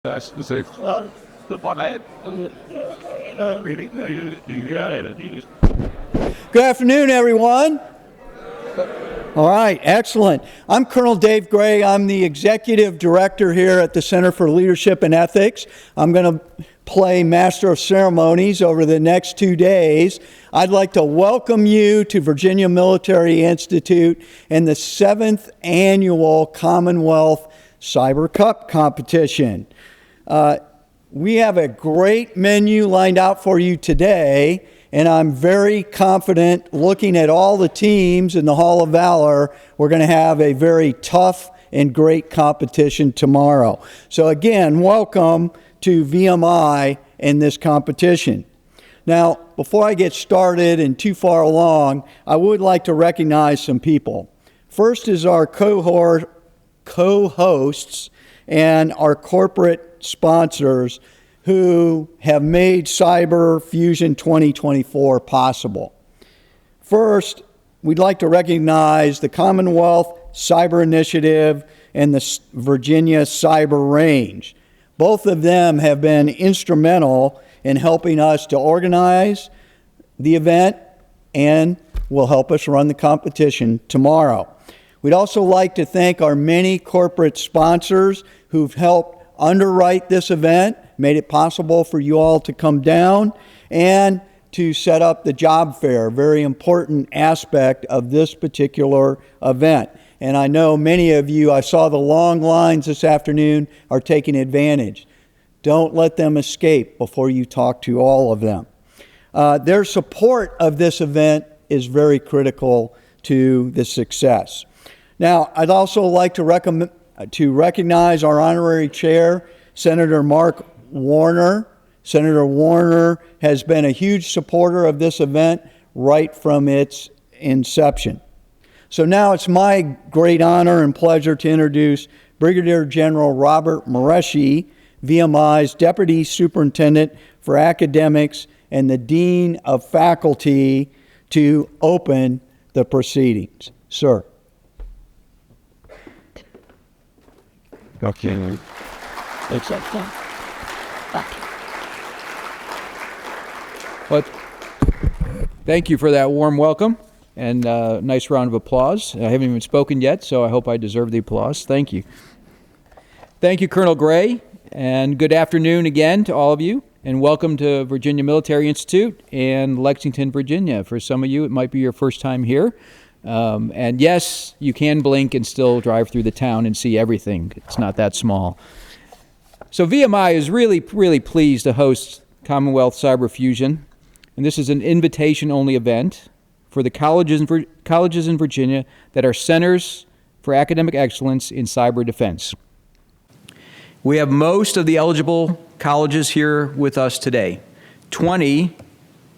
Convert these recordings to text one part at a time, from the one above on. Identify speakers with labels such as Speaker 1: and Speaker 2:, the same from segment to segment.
Speaker 1: That's the same. The one I
Speaker 2: Good afternoon, everyone. All right, excellent. I'm Colonel Dave Gray. I'm the Executive Director here at the Center for Leadership and Ethics. I'm going to play Master of Ceremonies over the next 2 days. I'd like to welcome you to Virginia Military Institute and the 7th Annual Commonwealth Cyber Cup competition. We have a great menu lined out for you today, and I'm very confident, looking at all the teams in the Hall of Valor, we're going to have a very tough and great competition tomorrow. So again, welcome to VMI in this competition. Now, before I get started and too far along, I would like to recognize some people. First is our co-hosts and our corporate sponsors who have made Cyber Fusion 2024 possible. First, we'd like to recognize the Commonwealth Cyber Initiative and the Virginia Cyber Range. Both of them have been instrumental in helping us to organize the event and will help us run the competition tomorrow. We'd also like to thank our many corporate sponsors who've helped underwrite this event, made it possible for you all to come down and to set up the job fair, a very important aspect of this particular event. And I know many of you, I saw the long lines this afternoon, are taking advantage. Don't let them escape before you talk to all of them. Their support of this event is very critical to the success. Now, I'd also like to recognize our honorary chair, Senator Mark Warner. Senator Warner has been a huge supporter of this event right from its inception. So now it's my great honor and pleasure to introduce Brigadier General Robert Moreschi, VMI's Deputy Superintendent for Academics and the Dean of Faculty, to open the proceedings. Sir.
Speaker 1: Okay.
Speaker 3: Well, thank you for that warm welcome and nice round of applause. I haven't even spoken yet, so I hope I deserve the applause. Thank you. Thank you, Colonel Gray, and good afternoon again to all of you, and welcome to Virginia Military Institute and Lexington, Virginia. For some of you, it might be your first time here. And yes, you can blink and still drive through the town and see everything. It's not that small. So VMI is really pleased to host Commonwealth Cyber Fusion, and this is an invitation-only event for the colleges in Virginia that are centers for academic excellence in cyber defense. We have most of the eligible colleges here with us today. 20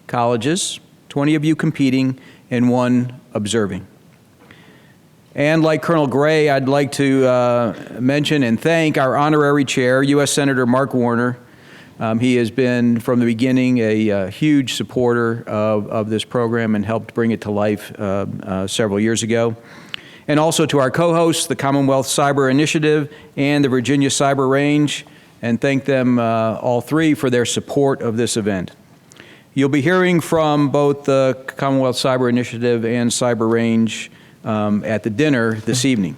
Speaker 3: colleges, 20 of you competing, and 1 observing. And like Colonel Gray, I'd like to mention and thank our honorary chair, U.S. Senator Mark Warner. He has been, from the beginning, a huge supporter of this program and helped bring it to life several years ago. And also to our co-hosts, the Commonwealth Cyber Initiative and the Virginia Cyber Range, and thank them all three for their support of this event. You'll be hearing from both the Commonwealth Cyber Initiative and Cyber Range at the dinner this evening.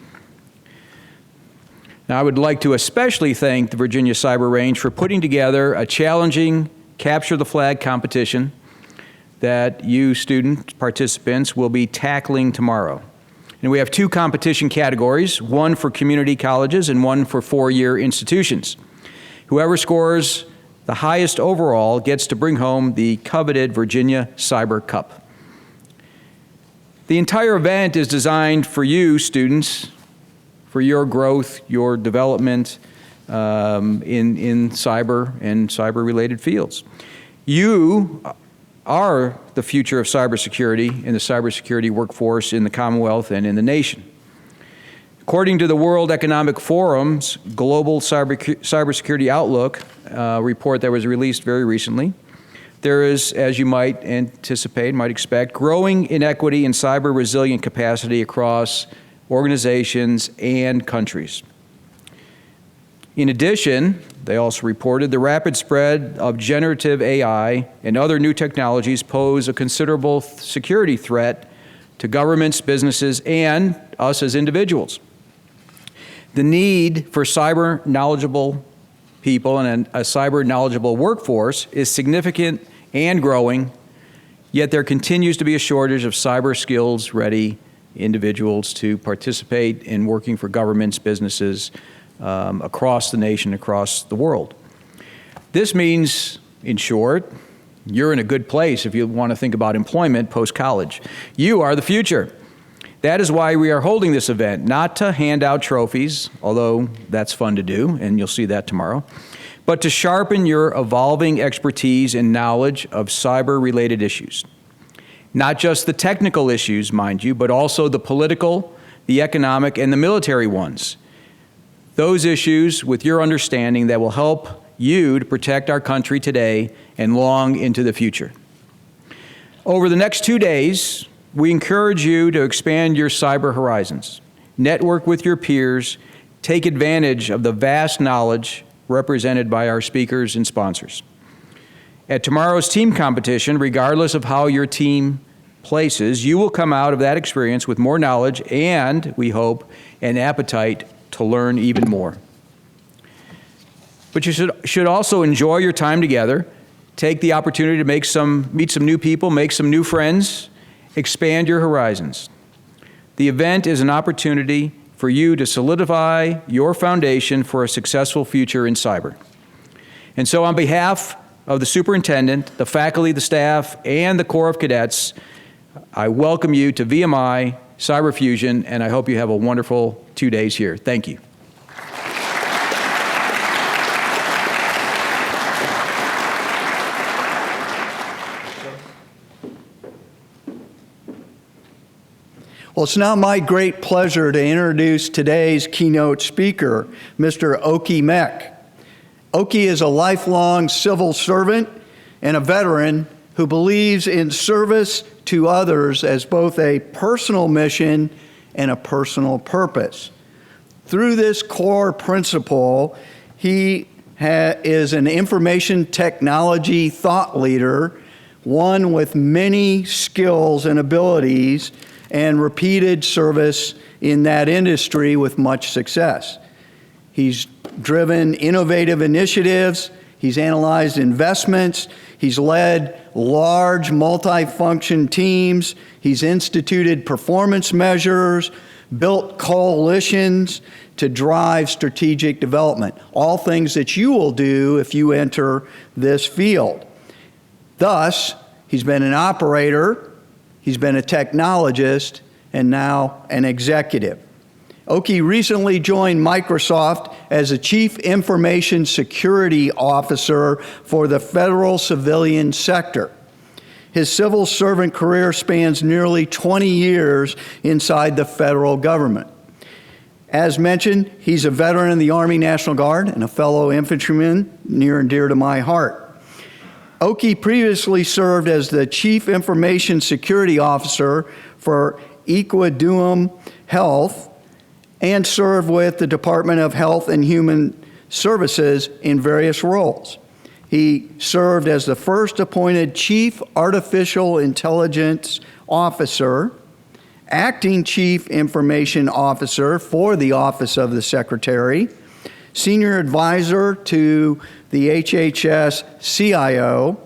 Speaker 3: Now, I would like to especially thank the Virginia Cyber Range for putting together a challenging Capture the Flag competition that you student participants will be tackling tomorrow. And we have 2 competition categories, one for community colleges and one for 4-year institutions. Whoever scores the highest overall gets to bring home the coveted Virginia Cyber Cup. The entire event is designed for you, students, for your growth, your development in cyber and cyber-related fields. You are the future of cybersecurity and the cybersecurity workforce in the Commonwealth and in the nation. According to the World Economic Forum's Global Cybersecurity Outlook report that was released very recently, there is, as you might anticipate, might expect, growing inequity in cyber resilient capacity across organizations and countries. In addition, they also reported the rapid spread of generative AI and other new technologies pose a considerable security threat to governments, businesses, and us as individuals. The need for cyber knowledgeable people and a cyber knowledgeable workforce is significant and growing, yet there continues to be a shortage of cyber skills ready individuals to participate in working for governments, businesses, across the nation, across the world. This means, in short, you're in a good place if you want to think about employment post-college. You are the future. That is why we are holding this event, not to hand out trophies, although that's fun to do, and you'll see that tomorrow, but to sharpen your evolving expertise and knowledge of cyber-related issues. Not just the technical issues, mind you, but also the political, the economic, and the military ones. Those issues with your understanding that will help you to protect our country today and long into the future. Over the next 2 days, we encourage you to expand your cyber horizons, network with your peers, take advantage of the vast knowledge represented by our speakers and sponsors. At tomorrow's team competition, regardless of how your team places, you will come out of that experience with more knowledge and, we hope, an appetite to learn even more. But you should also enjoy your time together, take the opportunity to meet some new people, make some new friends, expand your horizons. The event is an opportunity for you to solidify your foundation for a successful future in cyber. And so on behalf of the superintendent, the faculty, the staff, and the Corps of Cadets, I welcome you to VMI Cyber Fusion, and I hope you have a wonderful 2 days here. Thank you.
Speaker 2: Well, it's now my great pleasure to introduce today's keynote speaker, Mr. Oki Mek. Oki is a lifelong civil servant and a veteran who believes in service to others as both a personal mission and a personal purpose. Through this core principle, he is an information technology thought leader, one with many skills and abilities and repeated service in that industry with much success. He's driven innovative initiatives, he's analyzed investments, he's led large multi-function teams, he's instituted performance measures, built coalitions to drive strategic development, all things that you will do if you enter this field. Thus, he's been an operator, he's been a technologist, and now an executive. Oki recently joined Microsoft as a Chief Information Security Officer for the federal civilian sector. His civil servant career spans nearly 20 years inside the federal government. As mentioned, he's a veteran in the Army National Guard and a fellow infantryman near and dear to my heart. Oki previously served as the Chief Information Security Officer for Equiduum Health and served with the Department of Health and Human Services in various roles. He served as the first appointed Chief Artificial Intelligence Officer, Acting Chief Information Officer for the Office of the Secretary, Senior Advisor to the HHS CIO,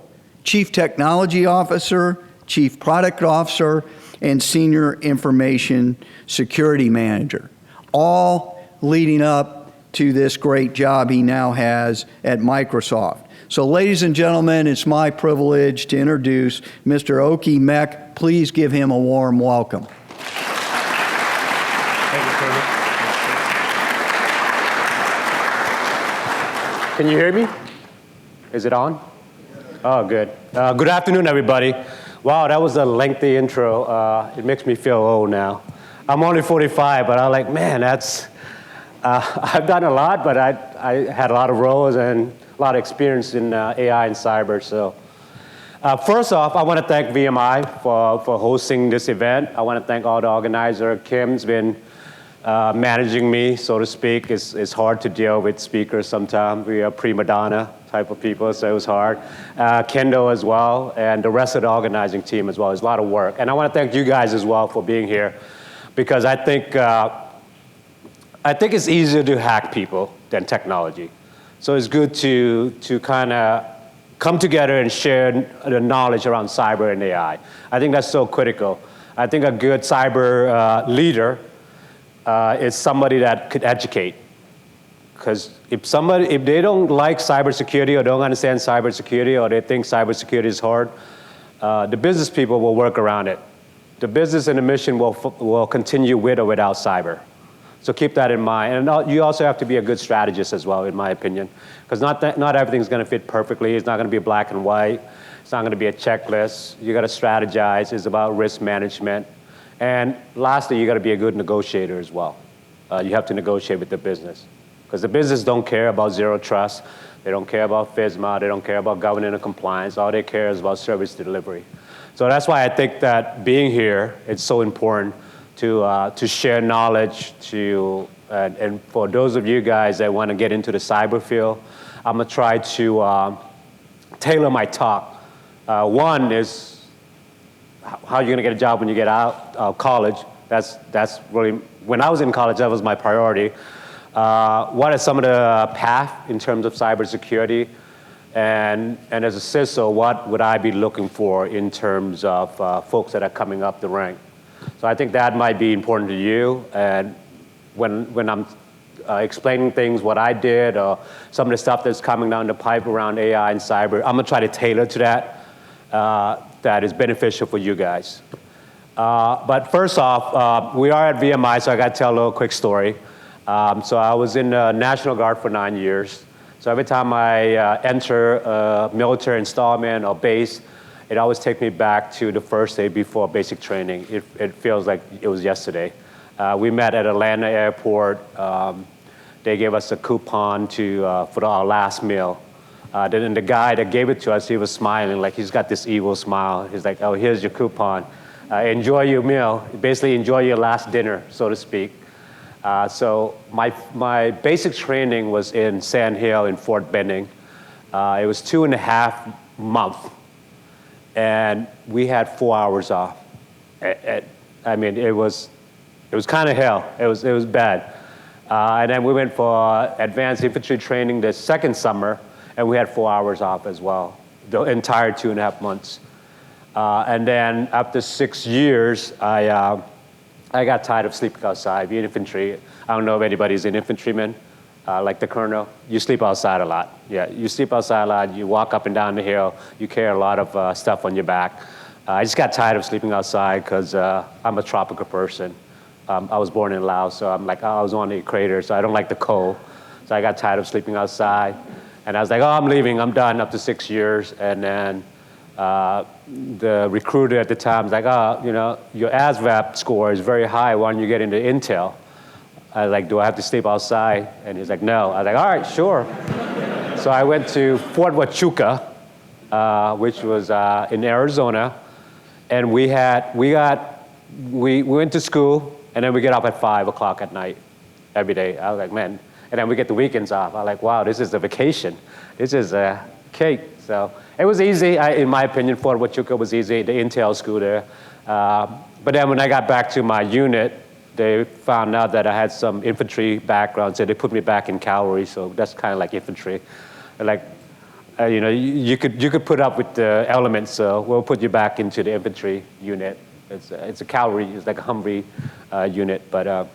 Speaker 2: Chief Technology Officer, Chief Product Officer, and Senior Information Security Manager, all leading up to this great job he now has at Microsoft. So ladies and gentlemen, it's my privilege to introduce Mr. Oki Mek. Please give him a warm welcome.
Speaker 4: Thank you, Tony. Can you hear me? Is it on? Oh, good. Good afternoon, everybody. Wow, that was a lengthy intro. It makes me feel old now. I'm only 45, but I'm like, man, that's, I've done a lot, but I had a lot of roles and a lot of experience in AI and cyber. So first off, I want to thank VMI for hosting this event. I want to thank all the organizers. Kim's been managing me, so to speak. It's hard to deal with speakers sometimes. We are prima donna type of people, so it was hard. Kendall as well, and the rest of the organizing team as well. It's a lot of work. And I want to thank you guys as well for being here, because I think it's easier to hack people than technology. So it's good to kind of come together and share the knowledge around cyber and AI. I think that's so critical. I think a good cyber leader is somebody that could educate. Because if they don't like cybersecurity or don't understand cybersecurity or they think cybersecurity is hard, the business people will work around it. The business and the mission will continue with or without cyber. So keep that in mind. And you also have to be a good strategist as well, in my opinion. Because not everything's going to fit perfectly. It's not going to be black and white. It's not going to be a checklist. You got to strategize. It's about risk management. And lastly, you got to be a good negotiator as well. You have to negotiate with the business. Because the business don't care about zero trust. They don't care about FISMA. They don't care about governance and compliance. All they care is about service delivery. So that's why I think that being here, it's so important to share knowledge, and for those of you guys that want to get into the cyber field, I'm going to try to tailor my talk. One is how you're going to get a job when you get out of college. That's really, when I was in college, that was my priority. What are some of the paths in terms of cybersecurity? And as a CISO, what would I be looking for in terms of folks that are coming up the rank? So I think that might be important to you. And when I'm explaining things, what I did, or some of the stuff that's coming down the pipe around AI and cyber, I'm going to try to tailor to that, that is beneficial for you guys. But first off, we are at VMI, so I got to tell a little quick story. So I was in the National Guard for 9 years. So every time I enter a military installment or base, it always takes me back to the first day before basic training. It feels like it was yesterday. We met at Atlanta Airport. They gave us a coupon for our last meal. Then the guy that gave it to us, he was smiling, like he's got this evil smile. He's like, oh, here's your coupon. Enjoy your meal. Basically, enjoy your last dinner, so to speak. So my basic training was in Sand Hill in Fort Benning. It was 2.5 months. And we had 4 hours off. I mean, it was kind of hell. It was bad. And then we went for advanced infantry training the second summer, and we had 4 hours off as well, the entire 2.5 months. And then after 6 years, I got tired of sleeping outside, being infantry. I don't know if anybody's an infantryman, like the colonel. You sleep outside a lot. Yeah, you sleep outside a lot. You walk up and down the hill. You carry a lot of stuff on your back. I just got tired of sleeping outside because I'm a tropical person. I was born in Laos, so I'm like, I was on the equator, so I don't like the cold. So I got tired of sleeping outside. And I was like, oh, I'm leaving. I'm done up to 6 years. And then the recruiter at the time was like, oh, you know, your ASVAB score is very high. Why don't you get into Intel? I was like, do I have to sleep outside? And he's like, no. I was like, all right, sure. So I went to Fort Huachuca, which was in Arizona. And we went to school, and then we get up at 5 o'clock at night every day. I was like, man. And then we get the weekends off. I was like, wow, this is a vacation. This is a cake. So it was easy, in my opinion. Fort Huachuca was easy, the Intel school there. But then when I got back to my unit, they found out that I had some infantry background, so they put me back in cavalry. So that's kind of like infantry. Like, you know, you could put up with the elements, so we'll put you back into the infantry unit. It's a cavalry, it's like a Humvee unit. But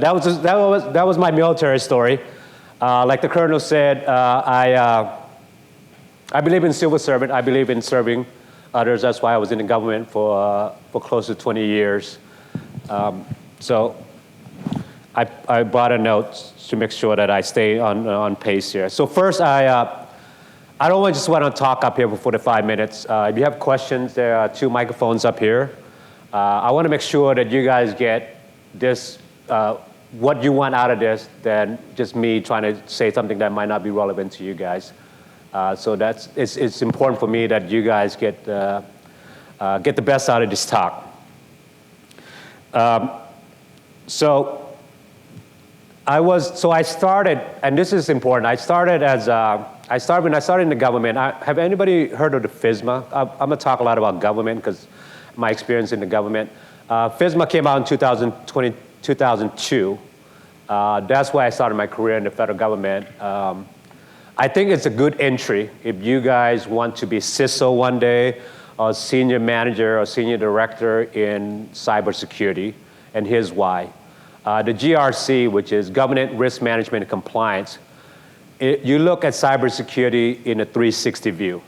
Speaker 4: that was my military story. Like the colonel said, I believe in civil servant. I believe in serving others. That's why I was in the government for close to 20 years. So I brought a note to make sure that I stay on pace here. So first, I don't just want to talk up here for 45 minutes. If you have questions, there are 2 microphones up here. I want to make sure that you guys get this, what you want out of this, than just me trying to say something that might not be relevant to you guys. So it's important for me that you guys get the best out of this talk. So I started, and this is important. I started when I started in the government. Have anybody heard of the FISMA? I'm going to talk a lot about government because my experience in the government. FISMA came out in 2002. That's why I started my career in the federal government. I think it's a good entry if you guys want to be CISO one day, or senior manager or senior director in cybersecurity, and here's why. The GRC, which is Governance, Risk Management, and Compliance, you look at cybersecurity in a 360 view.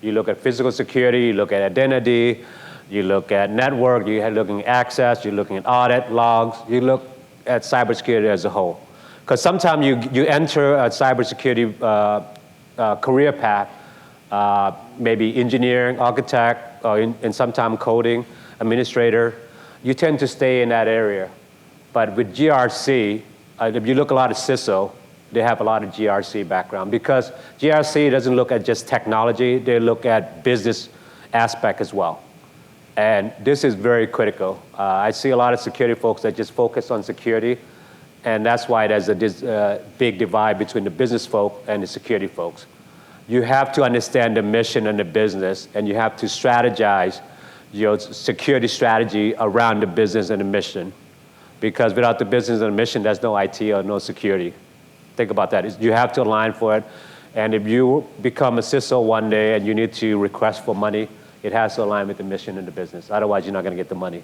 Speaker 4: You look at physical security, you look at identity, you look at network, you're looking at access, you're looking at audit logs, you look at cybersecurity as a whole. Because sometimes you enter a cybersecurity career path, maybe engineering, architect, or in sometimes coding, administrator, you tend to stay in that area. But with GRC, if you look a lot at CISO, they have a lot of GRC background because GRC doesn't look at just technology, they look at business aspect as well. And this is very critical. I see a lot of security folks that just focus on security, and that's why there's this big divide between the business folk and the security folks. You have to understand the mission and the business, and you have to strategize your security strategy around the business and the mission. Because without the business and the mission, there's no IT or no security. Think about that. You have to align for it. And if you become a CISO one day and you need to request for money, it has to align with the mission and the business. Otherwise, you're not going to get the money.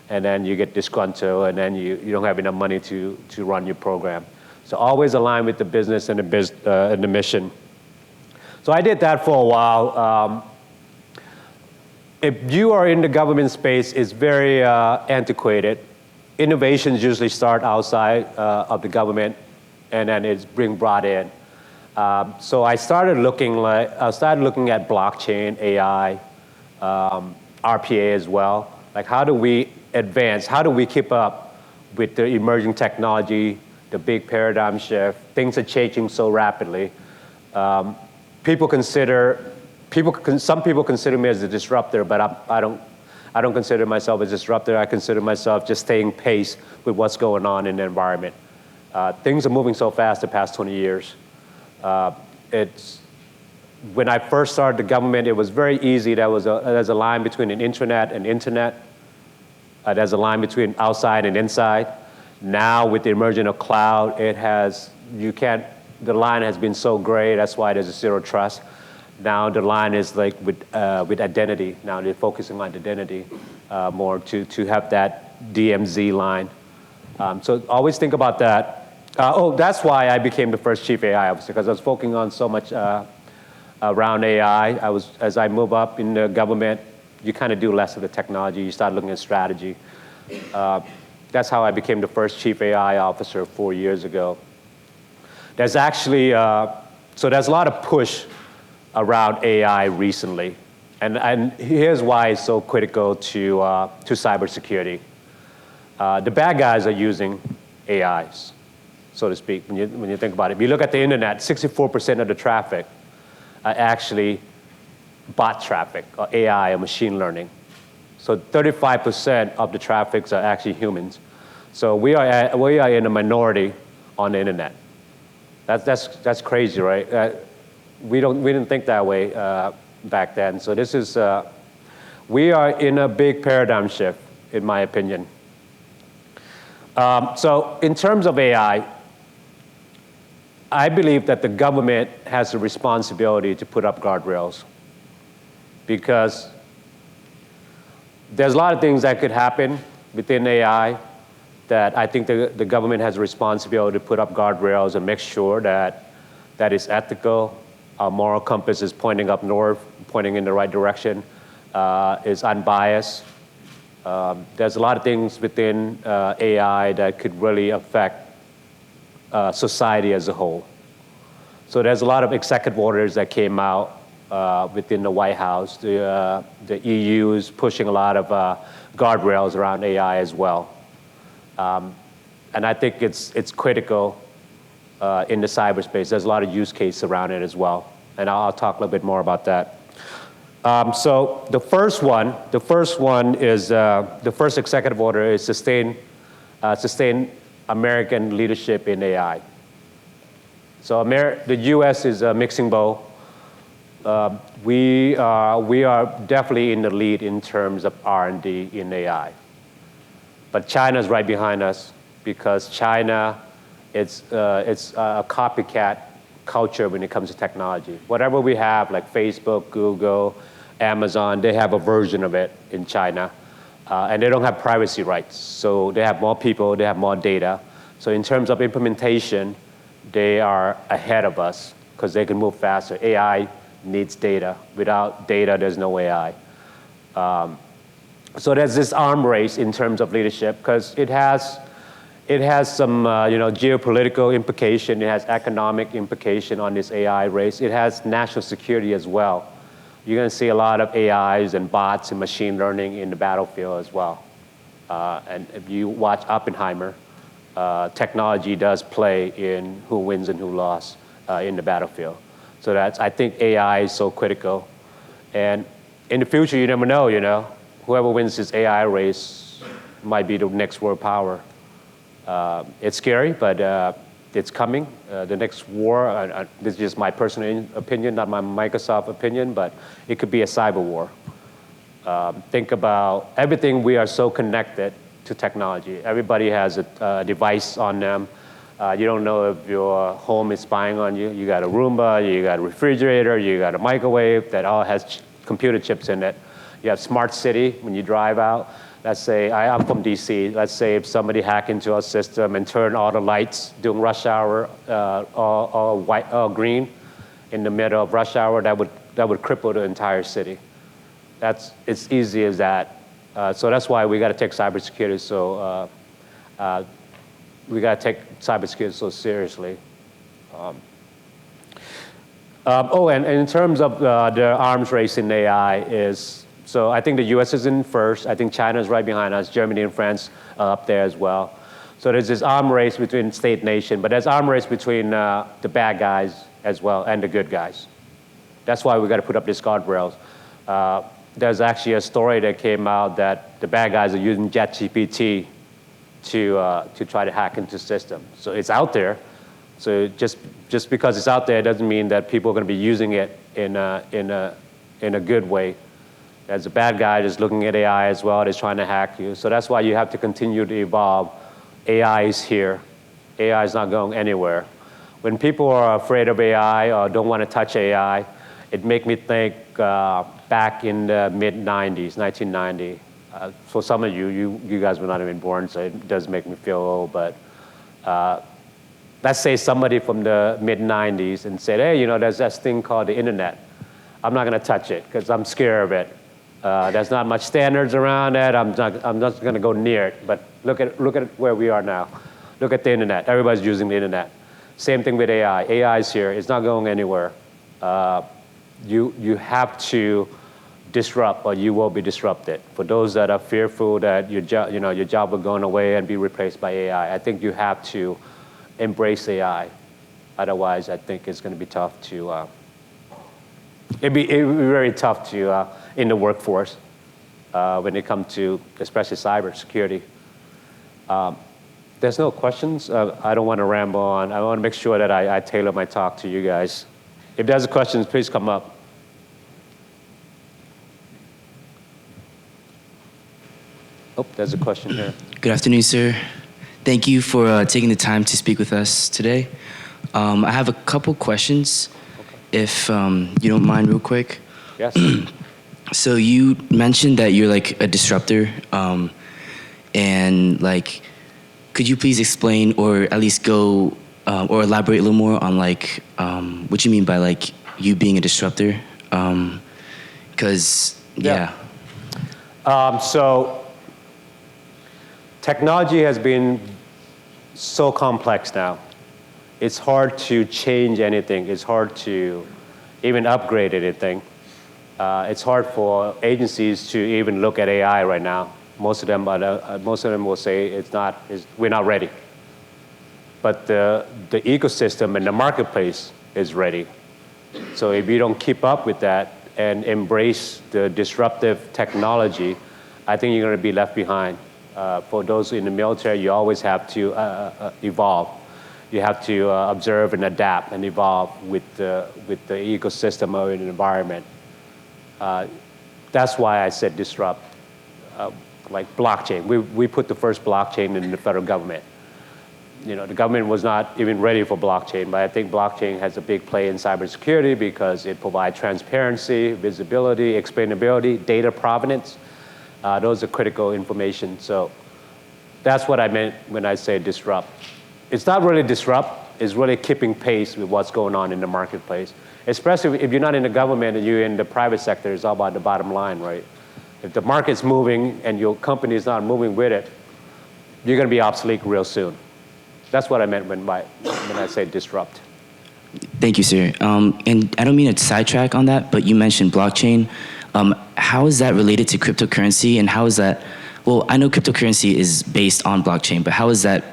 Speaker 4: And then you get disgruntled, and then you don't have enough money to run your program. So always align with the business and the mission. So I did that for a while. If you are in the government space, it's very antiquated. Innovations usually start outside of the government, and then it's being brought in. So I started looking at blockchain, AI, RPA as well. Like, how do we advance? How do we keep up with the emerging technology, the big paradigm shift? Things are changing so rapidly. Some people consider me as a disruptor, but I don't consider myself a disruptor. I consider myself just staying pace with what's going on in the environment. Things are moving so fast the past 20 years. When I first started the government, it was very easy. There's a line between an intranet and internet. There's a line between outside and inside. Now, with the emergence of cloud, the line has been so gray. That's why there's a zero trust. Now the line is like with identity. Now they're focusing on identity more to have that DMZ line. So always think about that. That's why I became the first chief AI officer, because I was focusing on so much around AI. As I move up in the government, you kind of do less of the technology. You start looking at strategy. That's how I became the first chief AI officer 4 years ago. There's actually, so there's a lot of push around AI recently. And here's why it's so critical to cybersecurity. The bad guys are using AIs, so to speak, when you think about it. If you look at the internet, 64% of the traffic are actually bot traffic, or AI, or machine learning. So 35% of the traffics are actually humans. So we are in a minority on the internet. That's crazy, right? We didn't think that way back then. So we are in a big paradigm shift, in my opinion. So in terms of AI, I believe that the government has a responsibility to put up guardrails, because there's a lot of things that could happen within AI that I think the government has a responsibility to put up guardrails and make sure that it's ethical, our moral compass is pointing up north, pointing in the right direction, is unbiased. There's a lot of things within AI that could really affect society as a whole. So there's a lot of executive orders that came out within the White House. The EU is pushing a lot of guardrails around AI as well. And I think it's critical in the cyberspace. There's a lot of use cases around it as well. And I'll talk a little bit more about that. So the first executive order is sustain sustain American leadership in AI. So the U.S. is a mixing bowl. We are definitely in the lead in terms of R&D in AI. But China's right behind us because China, it's a copycat culture when it comes to technology. Whatever we have, like Facebook, Google, Amazon, they have a version of it in China. And they don't have privacy rights. So they have more people, they have more data. So in terms of implementation, they are ahead of us because they can move faster. AI needs data. Without data, there's no AI. So there's this arm race in terms of leadership because it has some geopolitical implication. It has economic implication on this AI race. It has national security as well. You're going to see a lot of AIs and bots and machine learning in the battlefield as well. And if you watch Oppenheimer, technology does play in who wins and who lost in the battlefield. So I think AI is so critical. And in the future, you never know, whoever wins this AI race might be the next world power. It's scary, but it's coming. The next war, this is just my personal opinion, not my Microsoft opinion, but it could be a cyber war. Think about everything. We are so connected to technology. Everybody has a device on them. You don't know if your home is spying on you. You got a Roomba, you got a refrigerator, you got a microwave that all has computer chips in it. You have smart city when you drive out. Let's say, I'm from DC. Let's say if somebody hacked into our system and turned all the lights during rush hour all white, all green in the middle of rush hour, that would cripple the entire city. It's easy as that. So that's why we got to take cybersecurity so seriously. And in terms of the arms race in AI so I think the U.S. is in first. I think China is right behind us. Germany and France are up there as well. So there's this arm race between state and nation, but there's arm race between the bad guys as well and the good guys. That's why we got to put up these guardrails. There's actually a story that came out that the bad guys are using ChatGPT to try to hack into the system. So it's out there. So just because it's out there doesn't mean that people are going to be using it in a good way. There's a bad guy that's looking at AI as well, that's trying to hack you. So that's why you have to continue to evolve. AI is here. AI is not going anywhere. When people are afraid of AI or don't want to touch AI, it makes me think back in the mid-90s, 1990. For some of you guys were not even born, so it does make me feel old, but let's say somebody from the mid-90s and said, hey, there's this thing called the internet. I'm not going to touch it because I'm scared of it. There's not much standards around it. I'm not going to go near it. But look at where we are now. Look at the internet. Everybody's using the internet. Same thing with AI. AI is here. It's not going anywhere. You have to disrupt, or you will be disrupted. For those that are fearful that your job will go away and be replaced by AI, I think you have to embrace AI. Otherwise, I think it's going to be tough to. It'd be very tough to in the workforce when it comes to especially cybersecurity. There's no questions. I don't want to ramble on. I want to make sure that I tailor my talk to you guys. If there's a question, please come up. Oh, there's a question here.
Speaker 5: Good afternoon, sir. Thank you for taking the time to speak with us today. I have a couple questions, if you don't mind real quick.
Speaker 4: Yes.
Speaker 5: So you mentioned that you're like a disruptor, and like, could you please explain or at least go or elaborate a little more on like what you mean by like you being a disruptor? Because
Speaker 4: So technology has been so complex now. It's hard to change anything. It's hard to even upgrade anything. It's hard for agencies to even look at AI right now. Most of them will say we're not ready. But the ecosystem and the marketplace is ready. So if you don't keep up with that and embrace the disruptive technology, I think you're going to be left behind. For those in the military, you always have to evolve. You have to observe and adapt and evolve with the ecosystem or an environment. That's why I said disrupt, like blockchain. We put the first blockchain in the federal government. The government was not even ready for blockchain, but I think blockchain has a big play in cybersecurity because it provides transparency, visibility, explainability, data provenance. Those are critical information. So that's what I meant when I say disrupt. It's not really disrupt, it's really keeping pace with what's going on in the marketplace. Especially if you're not in the government and you're in the private sector, it's all about the bottom line, right? If the market's moving and your company is not moving with it, you're going to be obsolete real soon. That's what I meant when I say disrupt.
Speaker 5: Thank you, sir. And I don't mean to sidetrack on that, but you mentioned blockchain. How is that related to cryptocurrency, and how is that? Well, I know cryptocurrency is based on blockchain, but how is that?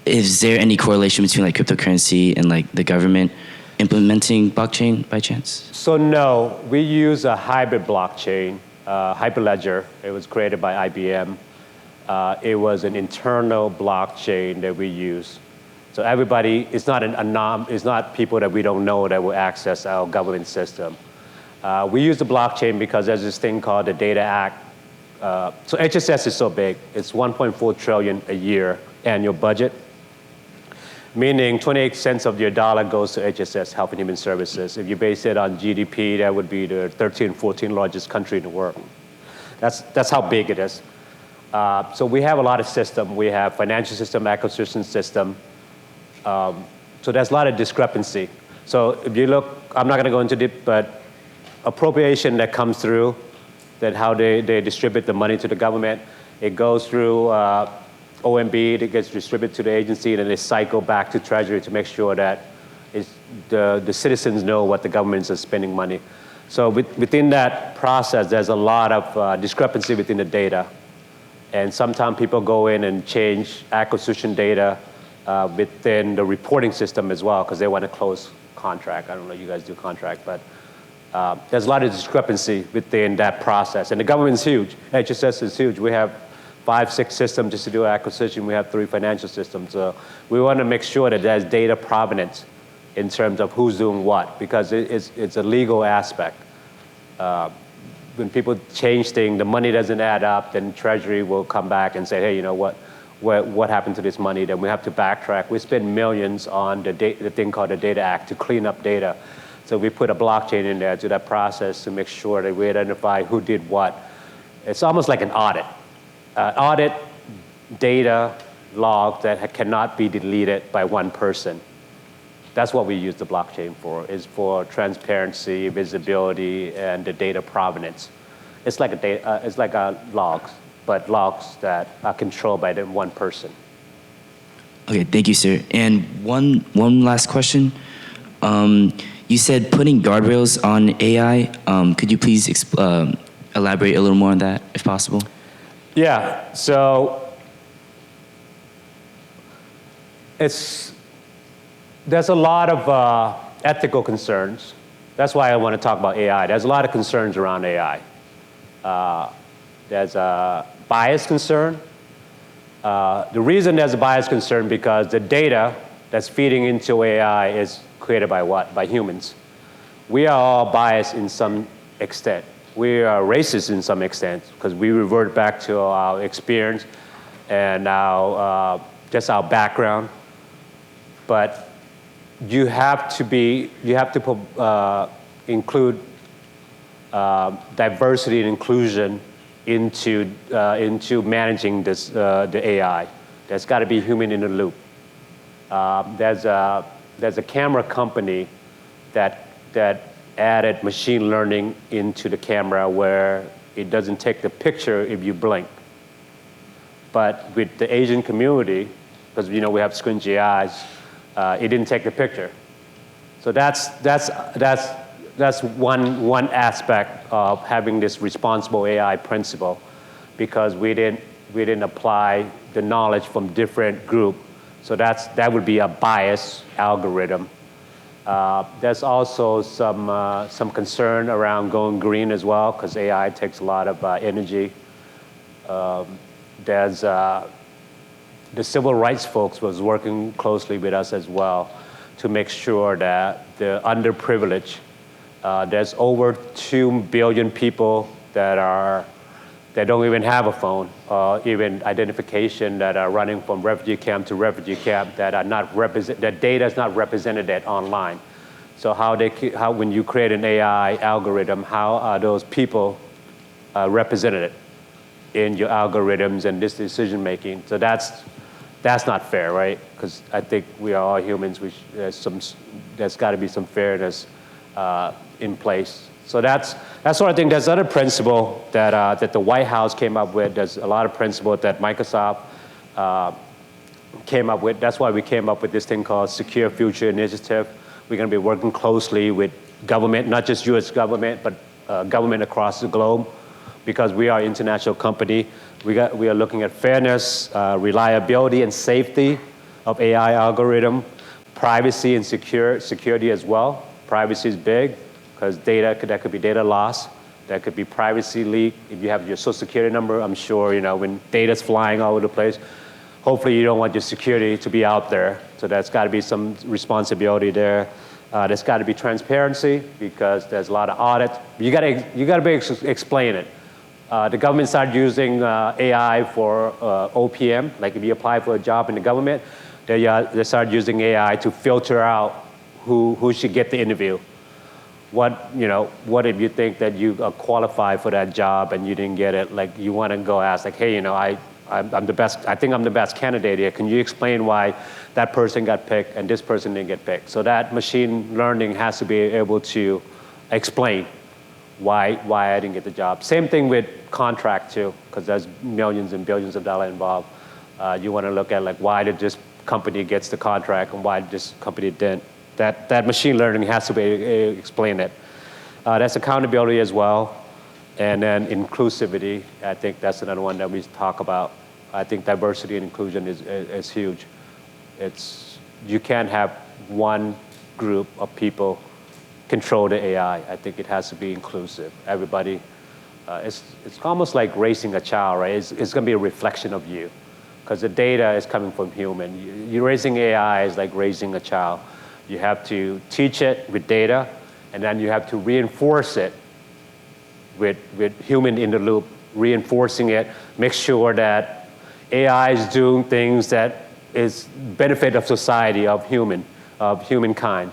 Speaker 5: Is there any correlation between like cryptocurrency and like the government implementing blockchain by chance?
Speaker 4: So no, we use a hybrid blockchain, Hyperledger. It was created by IBM. It was an internal blockchain that we use. So everybody, it's not people that we don't know that will access our government system. We use the blockchain because there's this thing called the Data Act. So HSS is so big, it's 1.4 trillion a year annual budget, meaning 28 cents of your dollar goes to HSS, Health and Human Services. If you base it on GDP, that would be the 13th, 14th largest country in the world. That's how big it is. So we have a lot of system. We have financial system, acquisition system. So there's a lot of discrepancy. So if you look, I'm not going to go into it, but appropriation that comes through, that how they distribute the money to the government, it goes through OMB, it gets distributed to the agency, and then they cycle back to Treasury to make sure that the citizens know what the government is spending money. So within that process, there's a lot of discrepancy within the data. And sometimes people go in and change acquisition data within the reporting system as well because they want to close contract. I don't know if you guys do contract, but there's a lot of discrepancy within that process. And the government's huge. HSS is huge. We have 5, 6 systems just to do acquisition. We have 3 financial systems. So we want to make sure that there's data provenance in terms of who's doing what because it's a legal aspect. When people change things, the money doesn't add up, then Treasury will come back and say, hey, you know what happened to this money? Then we have to backtrack. We spend millions on the thing called the Data Act to clean up data. So we put a blockchain in there to that process to make sure that we identify who did what. It's almost like an audit. Audit data log that cannot be deleted by one person. That's what we use the blockchain for, is for transparency, visibility, and the data provenance. It's like logs, but logs that are controlled by one person.
Speaker 5: Okay, thank you, sir. And one last question. You said putting guardrails on AI. Could you please elaborate a little more on that, if possible?
Speaker 4: Yeah, so there's a lot of ethical concerns. That's why I want to talk about AI. There's a lot of concerns around AI. There's a bias concern. The reason there's a bias concern because the data that's feeding into AI is created by what? By humans. We are all biased in some extent. We are racist in some extent because we revert back to our experience and just our background. But you have to include diversity and inclusion into managing this the AI. There's got to be human in the loop. There's a camera company that added machine learning into the camera where it doesn't take the picture if you blink. But with the Asian community, because we have squinty eyes, it didn't take the picture. So that's one aspect of having this responsible AI principle, because we didn't apply the knowledge from different group. So that would be a bias algorithm. There's also some concern around going green as well, because AI takes a lot of energy. there's the civil rights folks was working closely with us as well to make sure that the underprivileged, there's over 2 billion people that don't even have a phone, even identification, that are running from refugee camp to refugee camp, that data is not represented online. So how when you create an AI algorithm, how are those people represented in your algorithms and this decision making? So that's not fair, right? Because I think we are all humans. There's got to be some fairness in place. So that's sort of thing. There's other principle that the White House came up with. There's a lot of principle that Microsoft came up with. That's why we came up with this thing called Secure Future Initiative. We're going to be working closely with government, not just U.S. government, but government across the globe, because we are an international company. We are looking at fairness, reliability, and safety of AI algorithm, privacy and security as well. Privacy is big, because that could be data loss, that could be privacy leak. If you have your social security number, I'm sure, when data's flying all over the place, hopefully you don't want your security to be out there. So there's got to be some responsibility there. There's got to be transparency, because there's a lot of audit. You got to be able to explain it. The government started using AI for OPM. Like if you apply for a job in the government, they started using AI to filter out who should get the interview. What if you think that you are qualified for that job and you didn't get it? Like you want to go ask, like, hey, I'm the best. I think I'm the best candidate here. Can you explain why that person got picked and this person didn't get picked? So that machine learning has to be able to explain why I didn't get the job. Same thing with contract too, because there's millions and billions of dollars involved. You want to look at like why did this company gets the contract and why this company didn't. That machine learning has to be explain it. That's accountability as well. And then inclusivity, I think that's another one that we talk about. I think diversity and inclusion is huge. You can't have one group of people control the AI. I think it has to be inclusive. Everybody, it's almost like raising a child, right? It's going to be a reflection of you, because the data is coming from human. You're raising AI is like raising a child. You have to teach it with data, and then you have to reinforce it with human in the loop, reinforcing it, make sure that AI is doing things that is benefit of society, of humankind,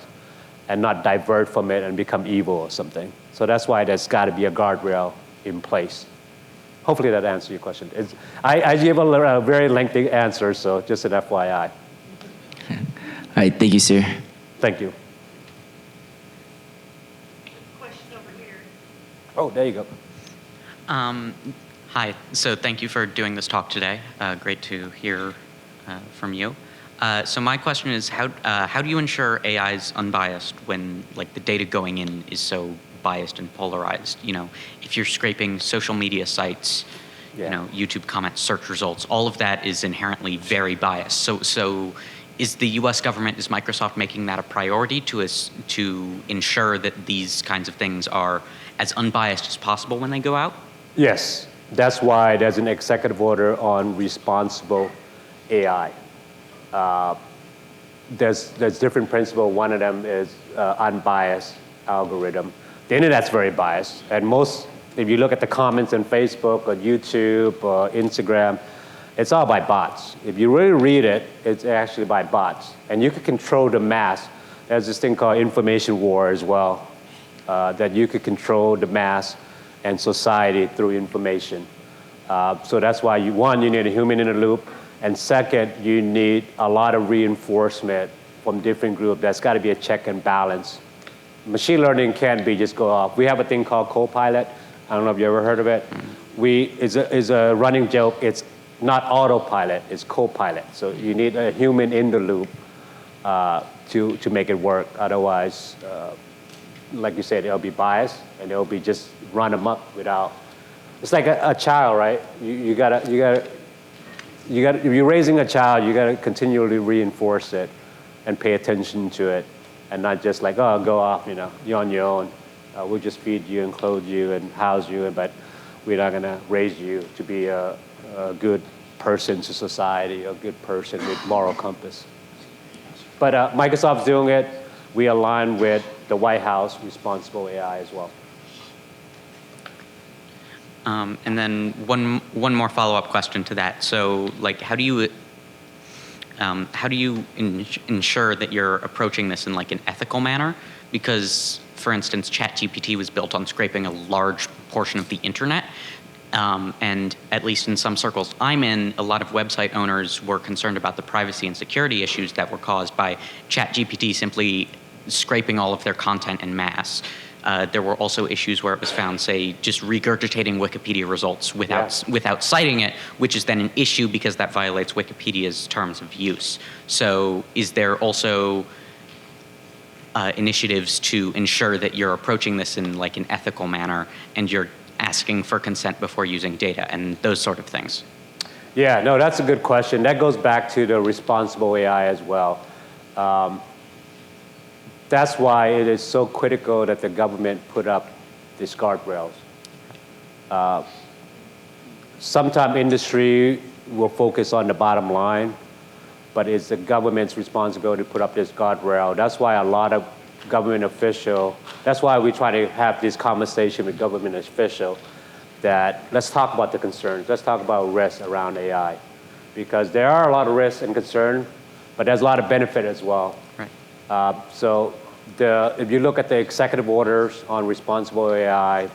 Speaker 4: and not divert from it and become evil or something. So that's why there's got to be a guardrail in place. Hopefully that answers your question. I gave a very lengthy answer, so just an FYI.
Speaker 5: All right, thank you, sir.
Speaker 4: Thank you.
Speaker 6: Question over here.
Speaker 4: Oh, there you go.
Speaker 6: Hi, so thank you for doing this talk today. Great to hear from you. So my question is, how do you ensure AI is unbiased when like the data going in is so biased and polarized? If you're scraping social media sites, YouTube comments, search results, all of that is inherently very biased. So is the U.S. government, is Microsoft making that a priority to ensure that these kinds of things are as unbiased as possible when they go out?
Speaker 4: Yes, that's why there's an executive order on responsible AI. There's different principles. One of them is unbiased algorithm. The internet's very biased, and if you look at the comments on Facebook or YouTube or Instagram, it's all by bots. If you really read it, it's actually by bots, and you can control the mass. There's this thing called information war as well, that you could control the mass and society through information. So that's why you need a human in the loop. And second, you need a lot of reinforcement from different groups. There's got to be a check and balance. Machine learning can't be just go off. We have a thing called Copilot. I don't know if you ever heard of it. It's a running joke. It's not autopilot, it's Copilot. So you need a human in the loop to make it work. Otherwise, like you said, it'll be biased and it'll be just run amok without. It's like a child, right? You gotta. If you're raising a child, you got to continually reinforce it and pay attention to it, and not just like, oh, go off, you're on your own. We'll just feed you and clothe you and house you, but we're not going to raise you to be a a good person to society, a good person with moral compass. But Microsoft's doing it. We align with the White House responsible AI as well.
Speaker 6: And then one more follow-up question to that. So, like, how do you ensure that you're approaching this in like an ethical manner? Because, for instance, ChatGPT was built on scraping a large portion of the internet. And at least in some circles I'm in, a lot of website owners were concerned about the privacy and security issues that were caused by ChatGPT simply scraping all of their content en masse. There were also issues where it was found, say, just regurgitating Wikipedia results without citing it, which is then an issue because that violates Wikipedia's terms of use. So is there also initiatives to ensure that you're approaching this in like an ethical manner and you're asking for consent before using data and those sort of things?
Speaker 4: Yeah, no, that's a good question. That goes back to the responsible AI as well. That's why it is so critical that the government put up these guardrails. Sometimes industry will focus on the bottom line, but it's the government's responsibility to put up this guardrail. That's why a lot of government officials, that's why we try to have this conversation with government officials that let's talk about the concerns, let's talk about risks around AI. Because there are a lot of risks and concerns, but there's a lot of benefit as well.
Speaker 6: Right.
Speaker 4: So if you look at the executive orders on responsible AI,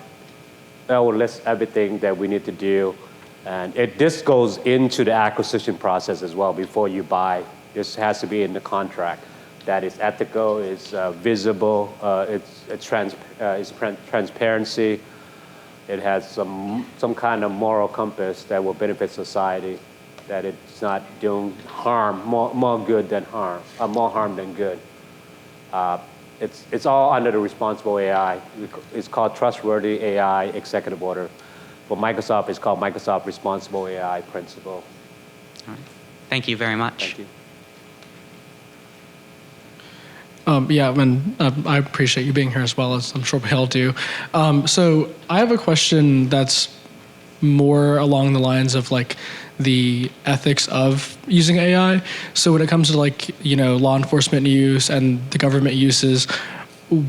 Speaker 4: that will list everything that we need to do. And this goes into the acquisition process as well before you buy. This has to be in the contract. That is ethical, it's visible, it's transparency. It has some kind of moral compass that will benefit society, that it's not doing harm, more good than harm, more harm than good. It's all under the responsible AI. It's called Trustworthy AI Executive Order. For Microsoft, it's called Microsoft Responsible AI Principle.
Speaker 6: All right. Thank you very much.
Speaker 4: Thank you.
Speaker 7: I appreciate you being here as well, as I'm sure we all do. So I have a question that's more along the lines of like the ethics of using AI. So when it comes to like, law enforcement use and the government uses,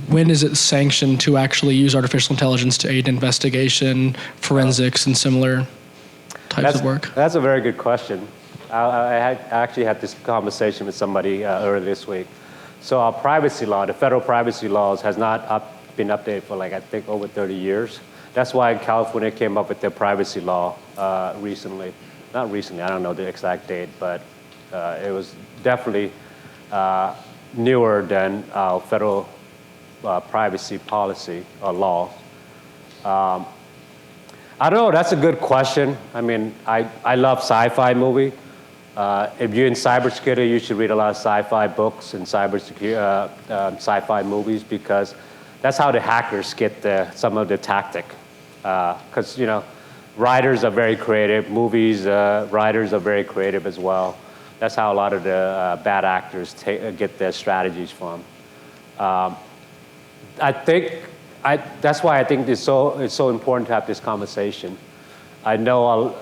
Speaker 7: when is it sanctioned to actually use artificial intelligence to aid investigation, forensics, and similar types of work?
Speaker 4: That's a very good question. I actually had this conversation with somebody earlier this week. So our privacy law, the federal privacy laws, has not been updated for like, I think, over 30 years. That's why California came up with their privacy law recently. Not recently, I don't know the exact date, but it was definitely newer than our federal privacy policy or law. I don't know, that's a good question. I mean, I love sci-fi movie. If you're in cybersecurity, you should read a lot of sci-fi books and sci-fi movies, because that's how the hackers get some of the tactic. Because writers are very creative, movies writers are very creative as well. That's how a lot of the bad actors get their strategies from. That's why I think it's so important to have this conversation. I know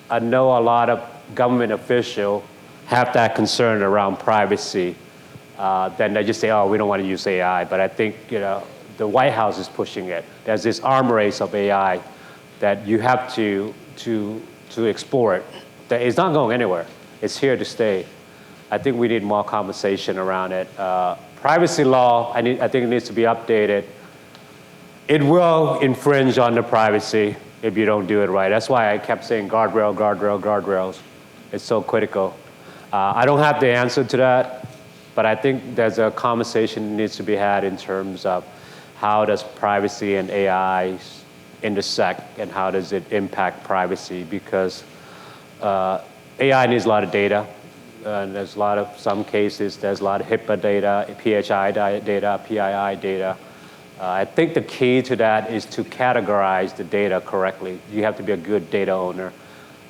Speaker 4: a lot of government officials have that concern around privacy. Then they just say, oh, we don't want to use AI. But I think the White House is pushing it. There's this arms race of AI that you have to explore it. That it's not going anywhere. It's here to stay. I think we need more conversation around it. Privacy law, I think it needs to be updated. It will infringe on the privacy if you don't do it right. That's why I kept saying guardrail, guardrail, guardrails. It's so critical. I don't have the answer to that, but I think there's a conversation that needs to be had in terms of how does privacy and AI intersect, and how does it impact privacy, because AI needs a lot of data. And there's some cases, there's a lot of HIPAA data, PHI data, PII data. I think the key to that is to categorize the data correctly. You have to be a good data owner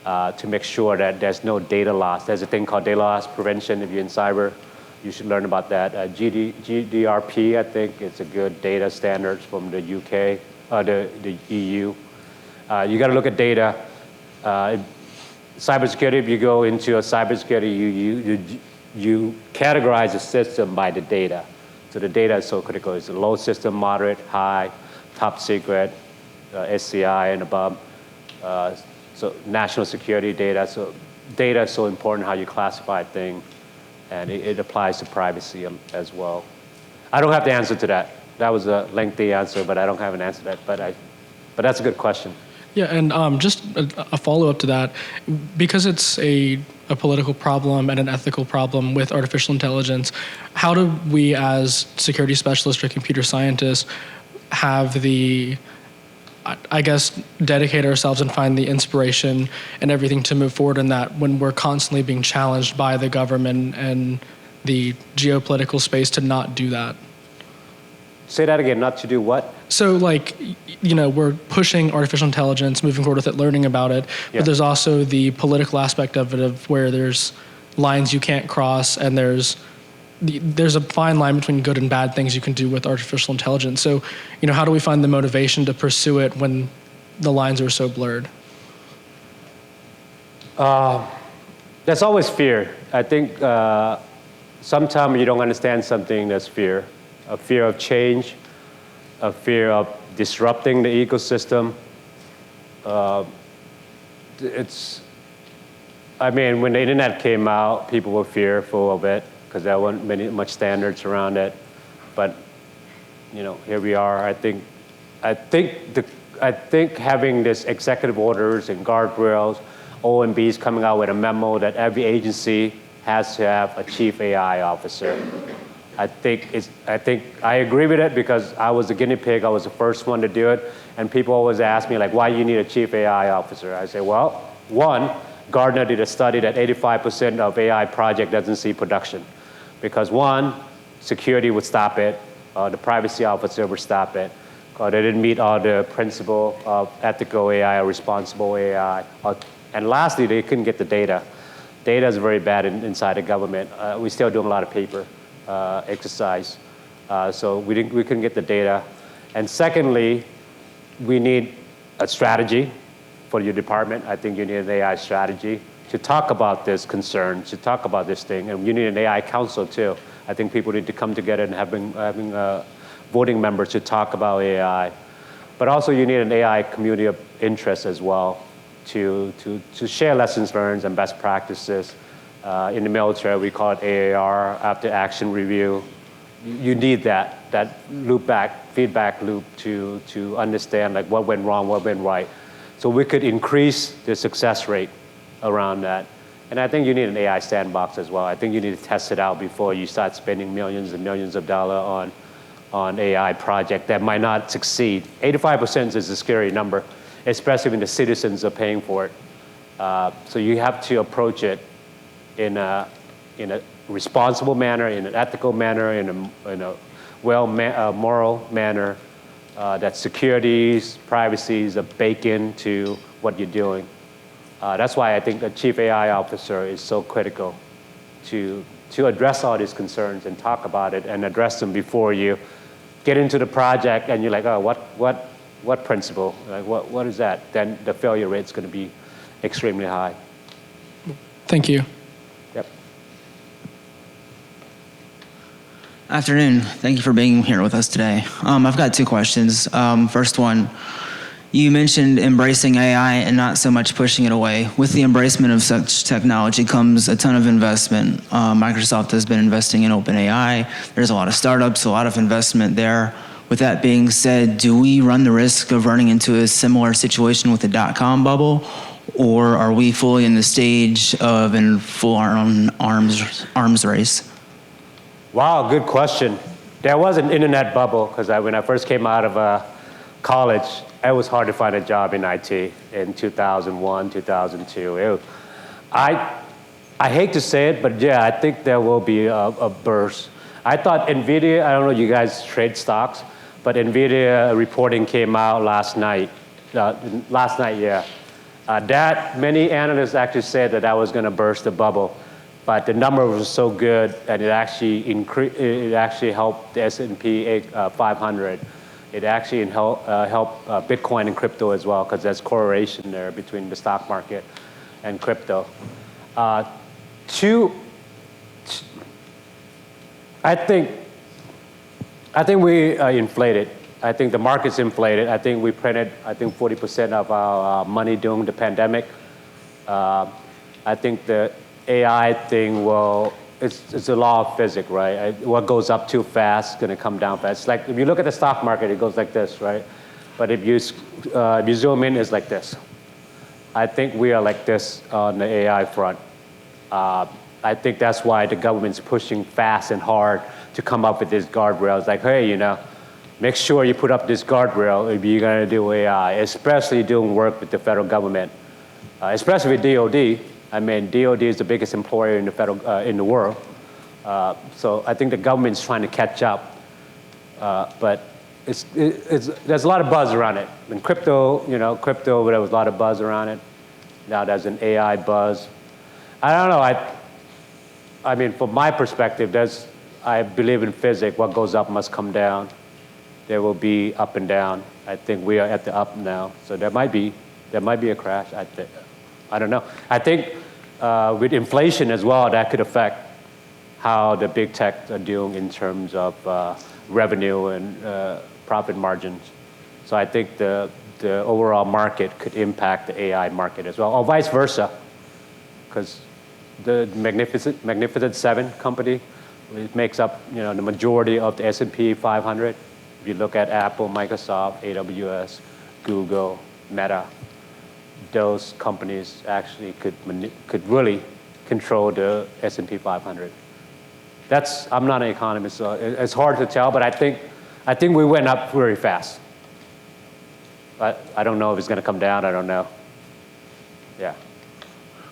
Speaker 4: to make sure that there's no data loss. There's a thing called data loss prevention. If you're in cyber, you should learn about that. GDPR, I think, it's a good data standards from the UK, the EU. You got to look at data. cybersecurity, if you go into a cybersecurity, you categorize the system by the data. So the data is so critical. It's a low system, moderate, high, top secret, SCI and above. So national security data. So data is so important, how you classify things, and it applies to privacy as well. I don't have the answer to that. That was a lengthy answer, but I don't have an answer to that. But that's a good question.
Speaker 7: Yeah, and just a follow-up to that, because it's a political problem and an ethical problem with artificial intelligence, how do we as security specialists or computer scientists have the, I guess, dedicate ourselves and find the inspiration and everything to move forward in that when we're constantly being challenged by the government and the geopolitical space to not do that?
Speaker 4: Say that again, not to do what?
Speaker 7: So, like, we're pushing artificial intelligence, moving forward with it, learning about it, but there's also the political aspect of it, of where there's lines you can't cross, and there's a fine line between good and bad things you can do with artificial intelligence. So, how do we find the motivation to pursue it when the lines are so blurred?
Speaker 4: There's always fear. I think sometimes you don't understand something, there's fear. A fear of change, a fear of disrupting the ecosystem. When the internet came out, people were fearful of it because there weren't much standards around it. But, here we are. I think having this executive orders and guardrails, OMB's coming out with a memo that every agency has to have a chief AI officer. I think I agree with it because I was a guinea pig. I was the first one to do it. And people always ask me, like, why do you need a chief AI officer? I say, well, one, Gartner did a study that 85% of AI project doesn't see production. Because one, security would stop it. The privacy officer would stop it. They didn't meet all the principle of ethical AI or responsible AI. And lastly, they couldn't get the data. Data is very bad inside the government. We're still doing a lot of paper exercise. So we couldn't get the data. And secondly, we need a strategy for your department. I think you need an AI strategy to talk about this concern, to talk about this thing. And you need an AI council too. I think people need to come together and having voting members to talk about AI. But also you need an AI community of interest as well to share lessons learned and best practices. In the military, we call it AAR, after action review. You need that feedback loop to understand like what went wrong, what went right. So we could increase the success rate around that. And I think you need an AI sandbox as well. I think you need to test it out before you start spending millions and millions of dollars on AI project that might not succeed. 85% is a scary number, especially when the citizens are paying for it. So you have to approach it in a responsible manner, in an ethical manner, in a moral manner, that securities, privacies are baked into what you're doing. That's why I think a chief AI officer is so critical to address all these concerns and talk about it and address them before you get into the project and you're like, oh, what principle? Like, what is that? Then the failure rate is going to be extremely high.
Speaker 7: Thank you.
Speaker 4: Yep.
Speaker 8: Afternoon. Thank you for being here with us today. I've got two questions. First one, you mentioned embracing AI and not so much pushing it away. With the embracement of such technology comes a ton of investment. Microsoft has been investing in OpenAI. There's a lot of startups, a lot of investment there. With that being said, do we run the risk of running into a similar situation with the dot-com bubble? Or are we fully in the stage of a full-on arms race?
Speaker 4: Wow, good question. There was an internet bubble because when I first came out of college, it was hard to find a job in IT in 2001, 2002. I hate to say it, but yeah, I think there will be a burst. I thought NVIDIA, I don't know you guys trade stocks, but NVIDIA reporting came out last night. That many analysts actually said that was going to burst the bubble. But the number was so good that it actually helped the S&P 500. It actually helped Bitcoin and crypto as well because there's correlation there between the stock market and crypto. I think we inflated. I think the market's inflated. I think we printed, 40% of our money during the pandemic. I think the AI thing it's a law of physics, right? What goes up too fast is going to come down fast. It's like if you look at the stock market, it goes like this, right? But if you zoom in, it's like this. I think we are like this on the AI front. I think that's why the government's pushing fast and hard to come up with these guardrails. Like, hey, make sure you put up this guardrail if you're going to do AI, especially doing work with the federal government, especially with DOD. I mean, DOD is the biggest employer in the in the world. So I think the government's trying to catch up, but there's a lot of buzz around it. In crypto, there was a lot of buzz around it. Now there's an AI buzz. I don't know. I mean, from my perspective, I believe in physics. What goes up must come down. There will be up and down. I think we are at the up now. So there might be a crash. I don't know. I think with inflation as well, that could affect how the big tech are doing in terms of revenue and profit margins. So I think the overall market could impact the AI market as well, or vice versa, because the Magnificent Seven company, it makes up the majority of the S&P 500. If you look at Apple, Microsoft, AWS, Google, Meta, those companies actually could really control the S&P 500. I'm not an economist, so it's hard to tell, but I think we went up very fast. But I don't know if it's going to come down. I don't know. Yeah.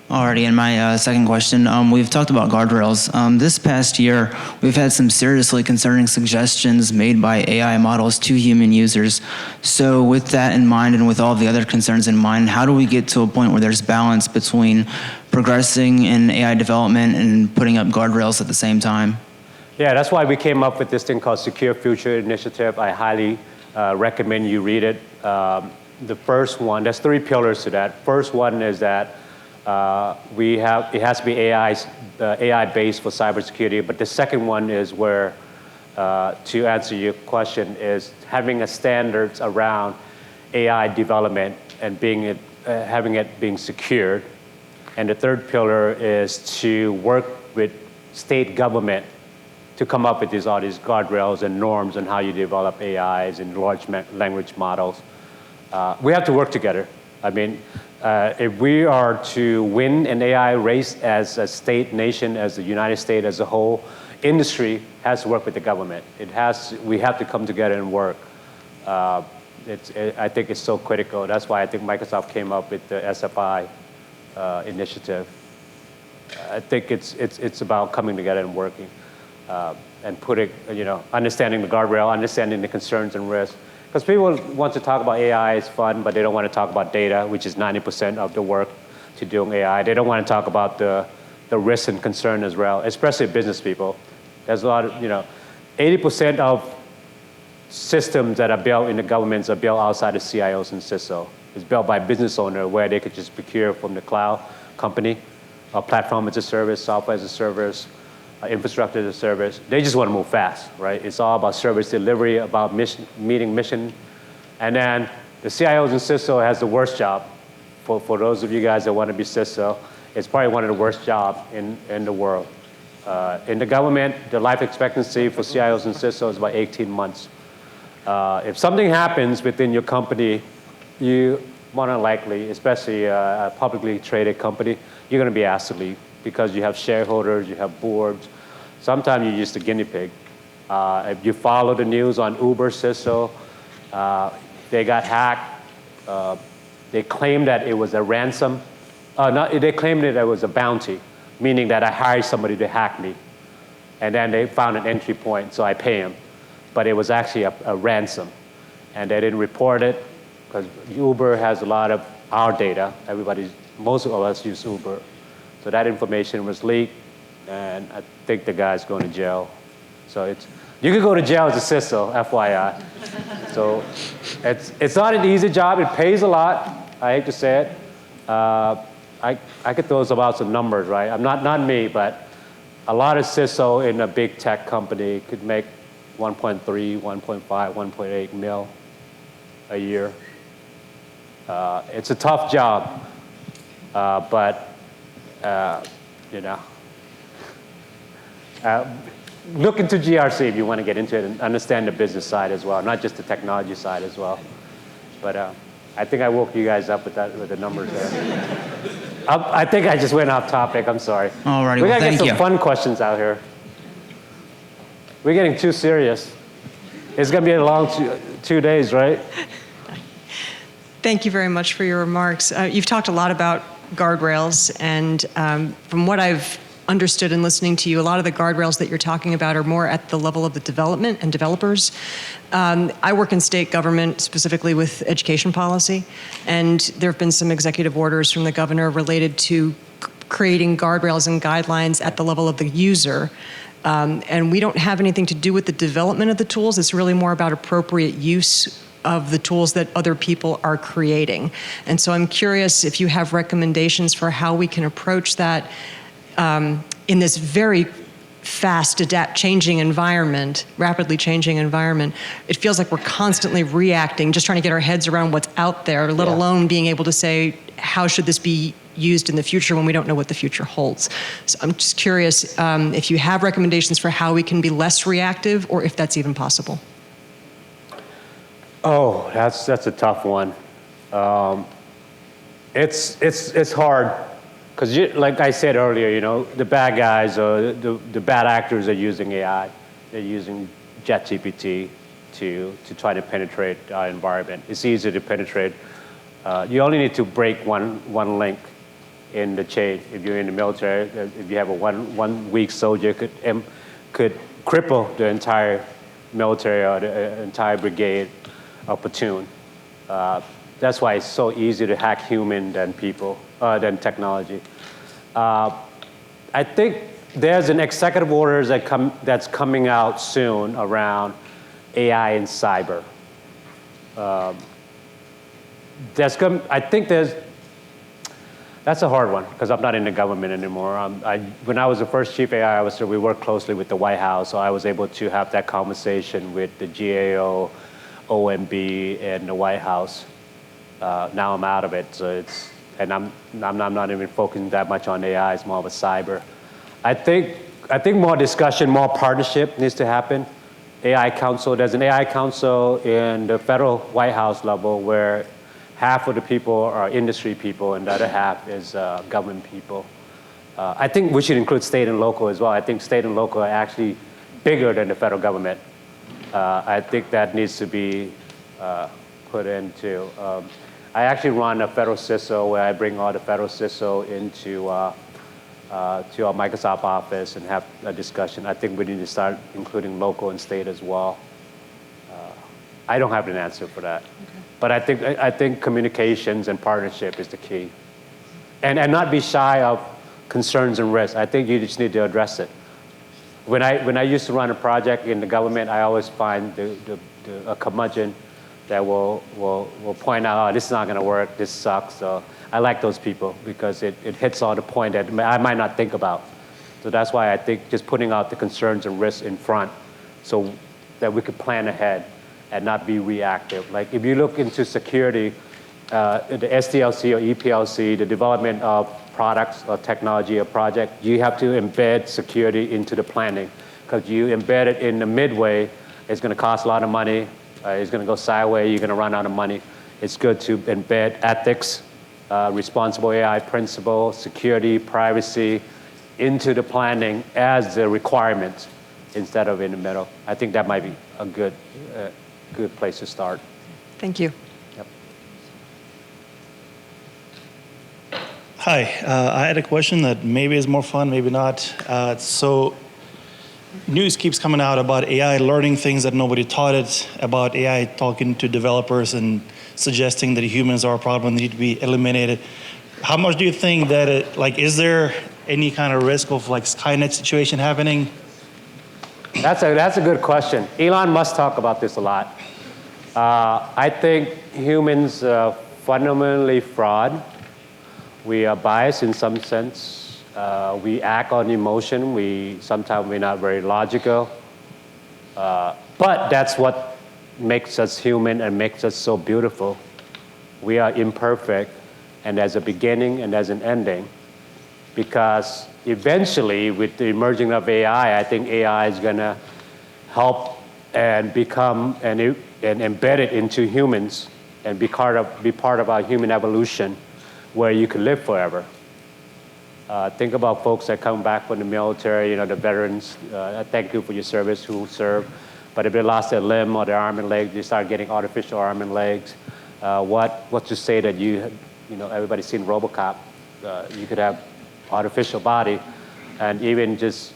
Speaker 8: Alrighty, and my second question, we've talked about guardrails. This past year, we've had some seriously concerning suggestions made by AI models to human users. So with that in mind and with all the other concerns in mind, how do we get to a point where there's balance between progressing in AI development and putting up guardrails at the same time?
Speaker 4: Yeah, that's why we came up with this thing called Secure Future Initiative. I highly recommend you read it. The first one, there's 3 pillars to that. First one is that it has to be AI-based for cybersecurity, but the second one is where, to answer your question, is having a standards around AI development and having it being secured. And the third pillar is to work with state government to come up with all these guardrails and norms on how you develop AIs and large language models. We have to work together. I mean, if we are to win an AI race as a state, nation, as the United States as a whole, industry has to work with the government. We have to come together and work. I think it's so critical. That's why I think Microsoft came up with the SFI initiative. I think it's about coming together and working and understanding the guardrail, understanding the concerns and risks. Because people want to talk about AI is fun, but they don't want to talk about data, which is 90% of the work to doing AI. They don't want to talk about the risks and concern as well, especially business people. There's a lot of, 80% of systems that are built in the governments are built outside of CIOs and CISO. It's built by business owner where they could just procure from the cloud company, a platform as a service, software as a service, infrastructure as a service. They just want to move fast, right? It's all about service delivery, about meeting mission. And then the CIOs and CISO has the worst job. For those of you guys that want to be CISO, it's probably one of the worst jobs in the world. In the government, the life expectancy for CIOs and CISO is about 18 months. If something happens within your company, you more than likely, especially a publicly traded company, you're going to be asked to leave because you have shareholders, you have boards. Sometimes you're just a guinea pig. If you follow the news on Uber, CISO, they got hacked. They claimed that it was a ransom. They claimed that it was a bounty, meaning that I hired somebody to hack me. And then they found an entry point, so I pay them. But it was actually a ransom. And they didn't report it because Uber has a lot of our data. Most of us use Uber. So that information was leaked, and I think the guy's going to jail. So you could go to jail as a CISO, FYI. So it's not an easy job. It pays a lot. I hate to say it. I could throw about some numbers, right? I'm not me, but a lot of CISO in a big tech company could make 1.3, 1.5, 1.8 mil a year. It's a tough job, but you know, look into GRC if you want to get into it and understand the business side as well, not just the technology side as well. But I think I woke you guys up with the numbers there. I think I just went off topic. I'm sorry.
Speaker 8: All righty.
Speaker 4: We
Speaker 8: Well,
Speaker 4: gotta get
Speaker 8: thank
Speaker 4: some
Speaker 8: you.
Speaker 4: fun questions out here. We're getting too serious. It's gonna be a long 2 days, right?
Speaker 9: Thank you very much for your remarks. You've talked a lot about guardrails, and from what I've understood in listening to you, a lot of the guardrails that you're talking about are more at the level of the development and developers. I work in state government, specifically with education policy, and there have been some executive orders from the governor related to creating guardrails and guidelines at the level of the user. And we don't have anything to do with the development of the tools. It's really more about appropriate use of the tools that other people are creating. And so I'm curious if you have recommendations for how we can approach that in this very fast, changing environment, rapidly changing environment. It feels like we're constantly reacting, just trying to get our heads around what's out there, let alone being able to say, how should this be used in the future when we don't know what the future holds? So I'm just curious if you have recommendations for how we can be less reactive, or if that's even possible.
Speaker 4: Oh, that's a tough one. It's hard. Because like I said earlier, you know, the bad guys or the bad actors are using AI. They're using ChatGPT to try to penetrate our environment. It's easy to penetrate. You only need to break one link in the chain. If you're in the military, if you have a one weak soldier, could cripple the entire military or the entire brigade or platoon. That's why it's so easy to hack human than people, than technology. I think there's an executive order that's coming out soon around AI and cyber. I think that's a hard one because I'm not in the government anymore. When I was the first chief AI officer, we worked closely with the White House, so I was able to have that conversation with the GAO, OMB, and the White House. Now I'm out of it, so I'm not even focusing that much on AI. It's more of a cyber. I think more discussion, more partnership needs to happen. AI Council. There's an AI Council in the federal White House level where half of the people are industry people and the other half is government people. I think we should include state and local as well. I think state and local are actually bigger than the federal government. I think that needs to be put into. I actually run a federal CISO where I bring all the federal CISO into to our Microsoft office and have a discussion. I think we need to start including local and state as well. I don't have an answer for that. Okay. But I think communications and partnership is the key. And not be shy of concerns and risks. I think you just need to address it. When I used to run a project in the government, I always find a curmudgeon that will point out, oh, this is not going to work, this sucks. So I like those people because it hits on the point that I might not think about. So that's why I think just putting out the concerns and risks in front so that we could plan ahead and not be reactive. Like if you look into security, the SDLC or EPLC, the development of products or technology or project, you have to embed security into the planning. Because you embed it in the midway, it's going to cost a lot of money. It's going to go sideways. You're going to run out of money. It's good to embed ethics, responsible AI principles, security, privacy into the planning as the requirements instead of in the middle. I think that might be a good place to start.
Speaker 9: Thank you.
Speaker 4: Yep.
Speaker 10: Hi, I had a question that maybe is more fun, maybe not. So news keeps coming out about AI learning things that nobody taught it, about AI talking to developers and suggesting that humans are a problem that need to be eliminated. How much do you think that is there any kind of risk of like Skynet situation happening?
Speaker 4: That's a good question. Elon Musk talk about this a lot. I think humans are fundamentally flawed. We are biased in some sense. We act on emotion. Sometimes we're not very logical. But that's what makes us human and makes us so beautiful. We are imperfect, and there's a beginning and there's an ending. Because eventually, with the emerging of AI, I think AI is going to help and become and embed it into humans and be part of our human evolution, where you can live forever. Think about folks that come back from the military, the veterans. Thank you for your service who serve. But if they lost their limb or their arm and leg, they start getting artificial arm and legs. What to say that everybody's seen RoboCop. You could have artificial body, and even just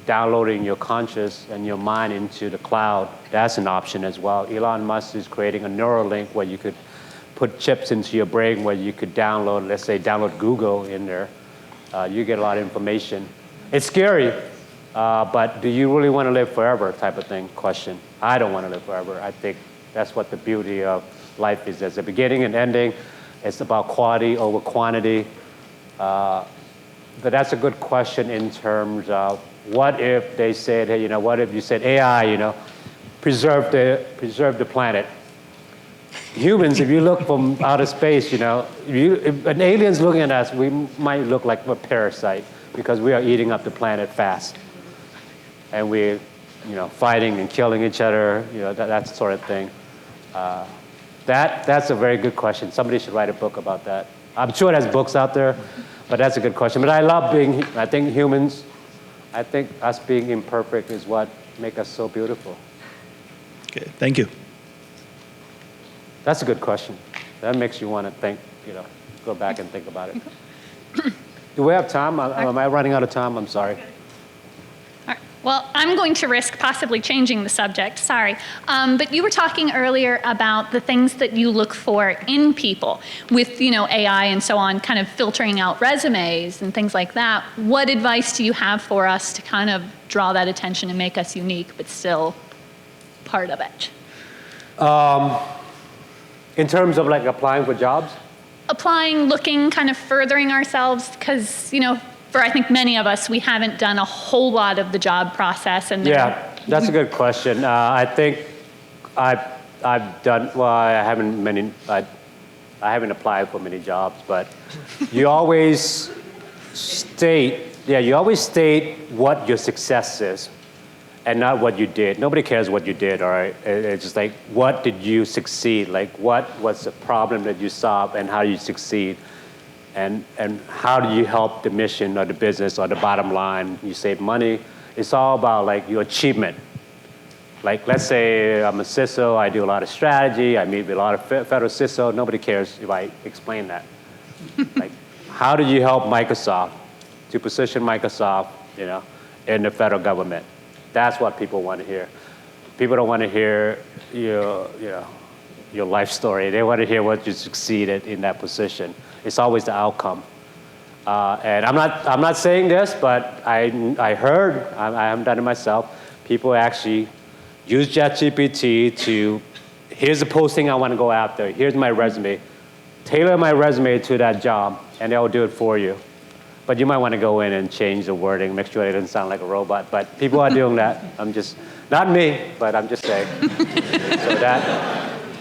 Speaker 4: downloading your conscious and your mind into the cloud. That's an option as well. Elon Musk is creating a Neuralink where you could put chips into your brain where you could download, let's say, download Google in there. You get a lot of information. It's scary, but do you really want to live forever type of thing, question. I don't want to live forever. I think that's what the beauty of life is. There's a beginning and ending. It's about quality over quantity. But that's a good question in terms of what if they said, hey, what if you said AI, preserve the planet. Humans, if you look from outer space, if an alien's looking at us, we might look like a parasite because we are eating up the planet fast. And we're, fighting and killing each other, that sort of thing. That's a very good question. Somebody should write a book about that. I'm sure there's books out there, but that's a good question. But I think humans, us being imperfect is what makes us so beautiful.
Speaker 10: Okay, thank you.
Speaker 4: That's a good question. That makes you want to think, go back and think about it. Do we have time? Am I running out of time? I'm sorry.
Speaker 11: All right. Well, I'm going to risk possibly changing the subject, sorry. But you were talking earlier about the things that you look for in people with, AI and so on, kind of filtering out resumes and things like that. What advice do you have for us to kind of draw that attention and make us unique, but still part of it?
Speaker 4: In terms of like applying for jobs?
Speaker 11: Applying, looking, kind of furthering ourselves, because, for I think many of us, we haven't done a whole lot of the job process. And
Speaker 4: yeah, that's a good question. I think I've done, well, I haven't applied for many jobs, but you always state what your success is and not what you did. Nobody cares what you did, all right? It's just like, what did you succeed? Like, what was the problem that you solved and how you succeed? And how do you help the mission or the business or the bottom line? You save money. It's all about like your achievement. Like, let's say I'm a CISO, I do a lot of strategy, I meet with a lot of federal CISO. Nobody cares if I explain that. Like, how do you help Microsoft to position Microsoft, in the federal government? That's what people want to hear. People don't want to hear your life story. They want to hear what you succeeded in that position. It's always the outcome. And I'm not saying this, but I heard, I haven't done it myself, people actually use ChatGPT to, here's the posting I want to go after, here's my resume, tailor my resume to that job, and they'll do it for you. But you might want to go in and change the wording, make sure it doesn't sound like a robot. But people are doing that. Not me, but I'm just saying.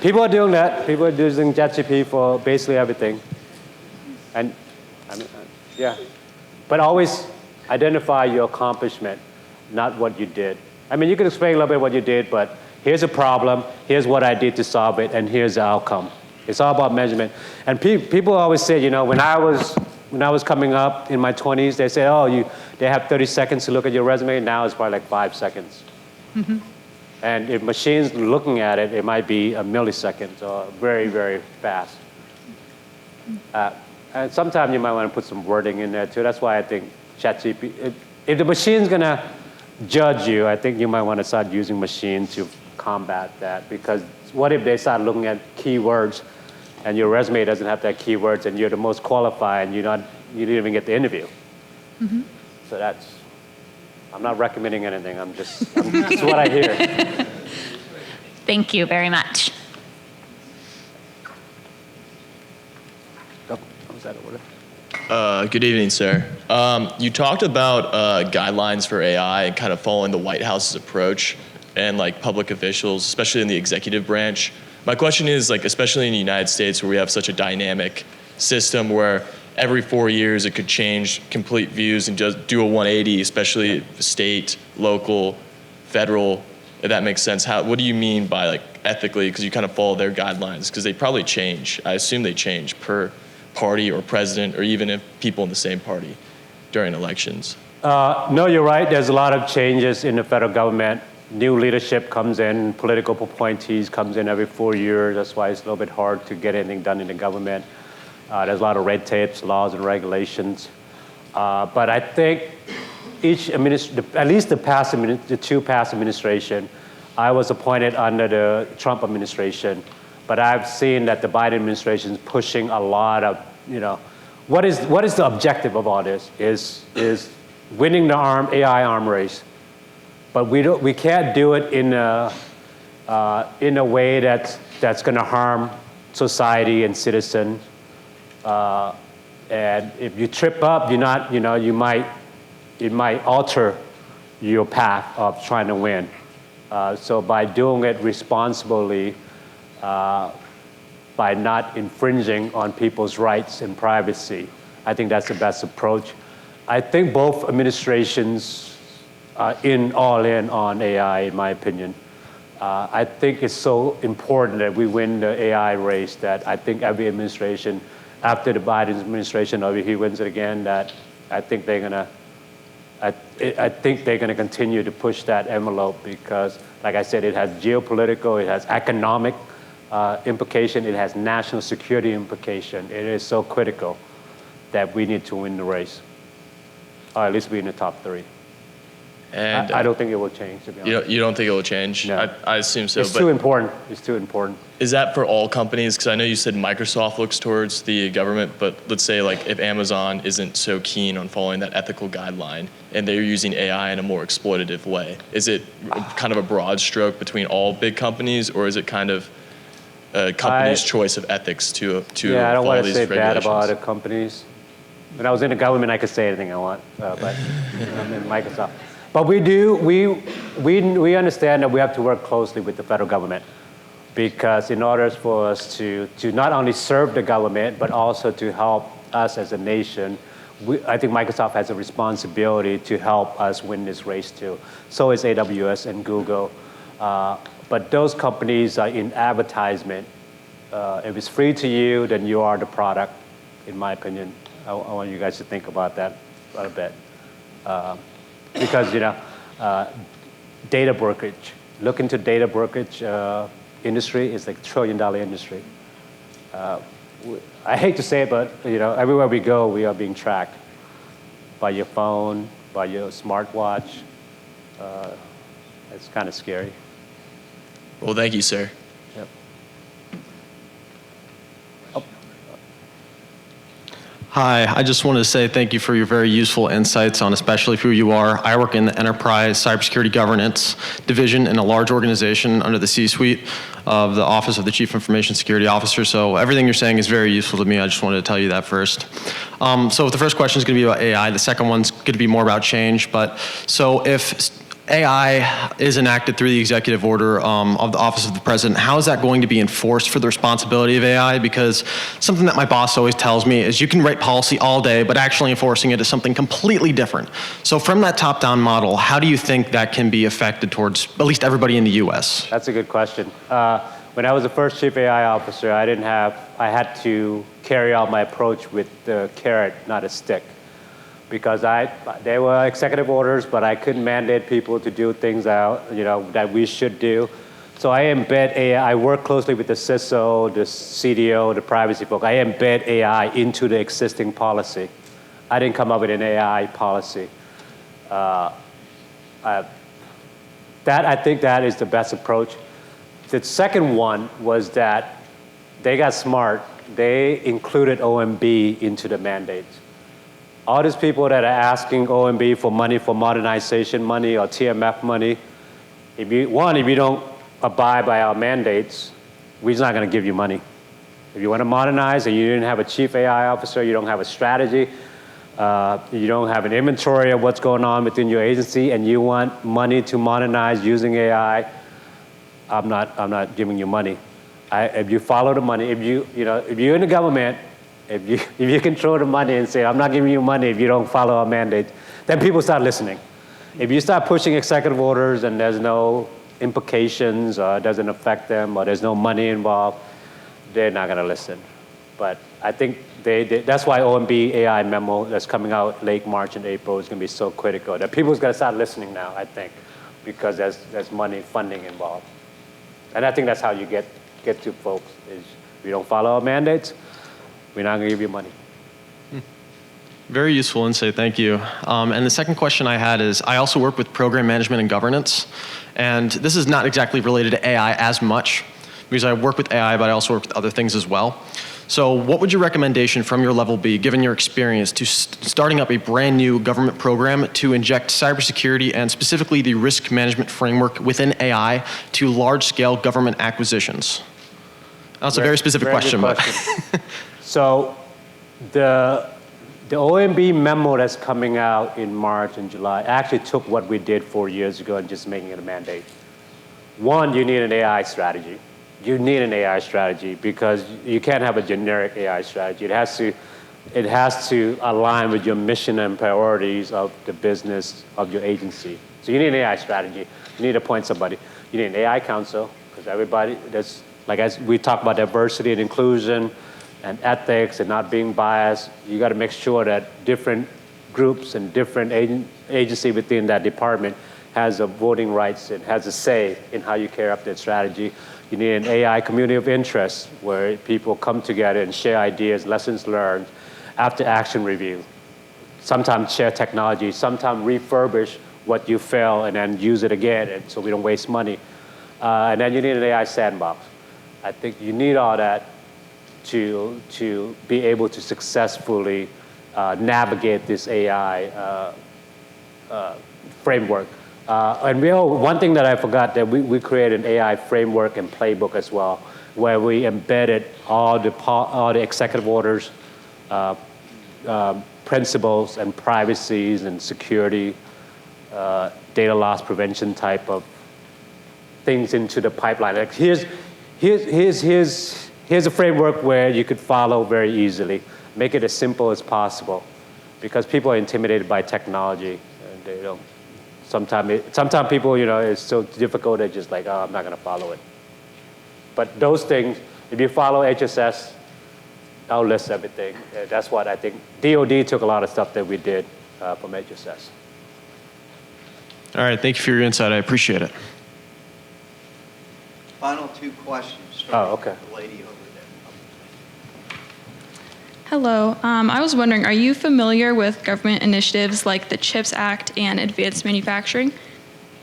Speaker 4: People are doing that. People are using ChatGPT for basically everything. And, yeah. But always identify your accomplishment, not what you did. I mean, you can explain a little bit what you did, but here's a problem, here's what I did to solve it, and here's the outcome. It's all about measurement. And people always say, when I was coming up in my 20s, they say, they have 30 seconds to look at your resume. Now it's probably like 5 seconds. Mm-hmm. And if machines looking at it, it might be a millisecond, or very, very fast. And sometimes you might want to put some wording in there too. That's why I think ChatGPT, if the machine's going to judge you, I think you might want to start using machines to combat that. Because what if they start looking at keywords and your resume doesn't have that keywords and you're the most qualified and you didn't even get the interview? Mm-hmm. So I'm not recommending anything. It's what I hear.
Speaker 11: Thank you very much.
Speaker 4: Oh, was that order.
Speaker 12: Good evening, sir. You talked about guidelines for AI and kind of following the White House's approach and like public officials, especially in the executive branch. My question is, like, especially in the United States where we have such a dynamic system where every 4 years it could change complete views and just do a 180, especially state, local, federal, if that makes sense. What do you mean by like ethically, because you kind of follow their guidelines, because they probably change. I assume they change per party or president or even if people in the same party during elections.
Speaker 4: No, you're right. There's a lot of changes in the federal government. New leadership comes in, political appointees comes in every 4 years. That's why it's a little bit hard to get anything done in the government. There's a lot of red tapes, laws and regulations. But I think at least the two past administration, I was appointed under the Trump administration, but I've seen that the Biden administration is pushing a lot of, what is the objective of all this? Is winning the AI arm race, but we can't do it in a way that's going to harm society and citizens. And if you trip up, it might alter your path of trying to win. So by doing it responsibly, by not infringing on people's rights and privacy, I think that's the best approach. I think both administrations are all in on AI, in my opinion. I think it's so important that we win the AI race that I think every administration, after the Biden administration, or if he wins it again, that I think they're gonna continue to push that envelope because, like I said, it has geopolitical, it has economic implication, it has national security implication. It is so critical that we need to win the race, or at least be in the top 3. And I don't think it will change, to be honest.
Speaker 12: You don't think it will change?
Speaker 4: No.
Speaker 12: I assume so.
Speaker 4: It's too important. It's too important.
Speaker 12: Is that for all companies? Because I know you said Microsoft looks towards the government, but let's say like if Amazon isn't so keen on following that ethical guideline and they're using AI in a more exploitative way, is it kind of a broad stroke between all big companies, or is it kind of a company's choice of ethics to
Speaker 4: I don't
Speaker 12: follow
Speaker 4: want to
Speaker 12: these
Speaker 4: say
Speaker 12: regulations?
Speaker 4: bad about other companies. When I was in the government, I could say anything I want, but I'm in Microsoft. But we understand that we have to work closely with the federal government, because in order for us to not only serve the government, but also to help us as a nation, I think Microsoft has a responsibility to help us win this race too. So is AWS and Google. But those companies are in advertisement. If it's free to you, then you are the product, in my opinion. I want you guys to think about that a bit. Because, data brokerage. Look into data brokerage industry. It's like $1 trillion industry. I hate to say it, but everywhere we go, we are being tracked by your phone, by your smartwatch. It's kind of scary.
Speaker 12: Well, thank you, sir.
Speaker 4: Yep.
Speaker 13: Hi, I just wanted to say thank you for your very useful insights on especially who you are. I work in the Enterprise Cybersecurity Governance Division in a large organization under the C-suite of the Office of the Chief Information Security Officer, so everything you're saying is very useful to me. I just wanted to tell you that first. So the first question is going to be about AI. The second one's going to be more about change, but so if AI is enacted through the executive order of the Office of the President, how is that going to be enforced for the responsibility of AI? Because something that my boss always tells me is you can write policy all day, but actually enforcing it is something completely different. So from that top-down model, how do you think that can be affected towards at least everybody in the U.S.?
Speaker 4: That's a good question. When I was the first Chief AI Officer, I had to carry out my approach with the carrot, not a stick. Because they were executive orders, but I couldn't mandate people to do things that we should do. So I embed AI. I work closely with the CISO, the CDO, the privacy folk. I embed AI into the existing policy. I didn't come up with an AI policy. I think that is the best approach. The second one was that they got smart. They included OMB into the mandates. All these people that are asking OMB for money for modernization money or TMF money, if you don't abide by our mandates, we're not going to give you money. If you want to modernize and you didn't have a chief AI officer, you don't have a strategy, you don't have an inventory of what's going on within your agency, and you want money to modernize using AI, I'm not giving you money. If you follow the money, if you're in the government, if you control the money and say, I'm not giving you money if you don't follow our mandate, then people start listening. If you start pushing executive orders and there's no implications, or it doesn't affect them, or there's no money involved, they're not going to listen. But I think that's why OMB AI memo that's coming out late March and April is going to be so critical. That people's going to start listening now, I think, because there's money, funding involved. And I think that's how you get to folks, is if you don't follow our mandates, we're not going to give you money.
Speaker 13: Very useful insight, thank you. And the second question I had is, I also work with program management and governance, and this is not exactly related to AI as much, because I work with AI, but I also work with other things as well. So what would your recommendation from your level be, given your experience, to starting up a brand new government program to inject cybersecurity and specifically the risk management framework within AI to large-scale government acquisitions? That's a very specific question.
Speaker 4: So the OMB memo that's coming out in March and July actually took what we did 4 years ago and just making it a mandate. One, you need an AI strategy. You need an AI strategy because you can't have a generic AI strategy. It has to align with your mission and priorities of the business of your agency. So you need an AI strategy. You need to appoint somebody. You need an AI council, because everybody, as we talk about diversity and inclusion and ethics and not being biased, you got to make sure that different groups and different agency within that department has a voting rights and has a say in how you carry up that strategy. You need an AI community of interest where people come together and share ideas, lessons learned, after action review. Sometimes share technology, sometimes refurbish what you fail and then use it again, and so we don't waste money. And then you need an AI sandbox. I think you need all that to be able to successfully navigate this AI framework. And one thing that I forgot, that we created an AI framework and playbook as well, where we embedded all the executive orders, principles and privacies and security, data loss prevention type of things into the pipeline. Like here's a framework where you could follow very easily. Make it as simple as possible, because people are intimidated by technology, and they don't. Sometimes people, it's so difficult, they're just like, oh, I'm not going to follow it. But those things, if you follow HSS, I'll list everything. That's what I think. DOD took a lot of stuff that we did from HSS.
Speaker 13: All right, thank you for your insight. I appreciate it.
Speaker 2: Final two questions.
Speaker 4: Oh, okay.
Speaker 2: The lady over there.
Speaker 14: Hello. I was wondering, are you familiar with government initiatives like the CHIPS Act and advanced manufacturing?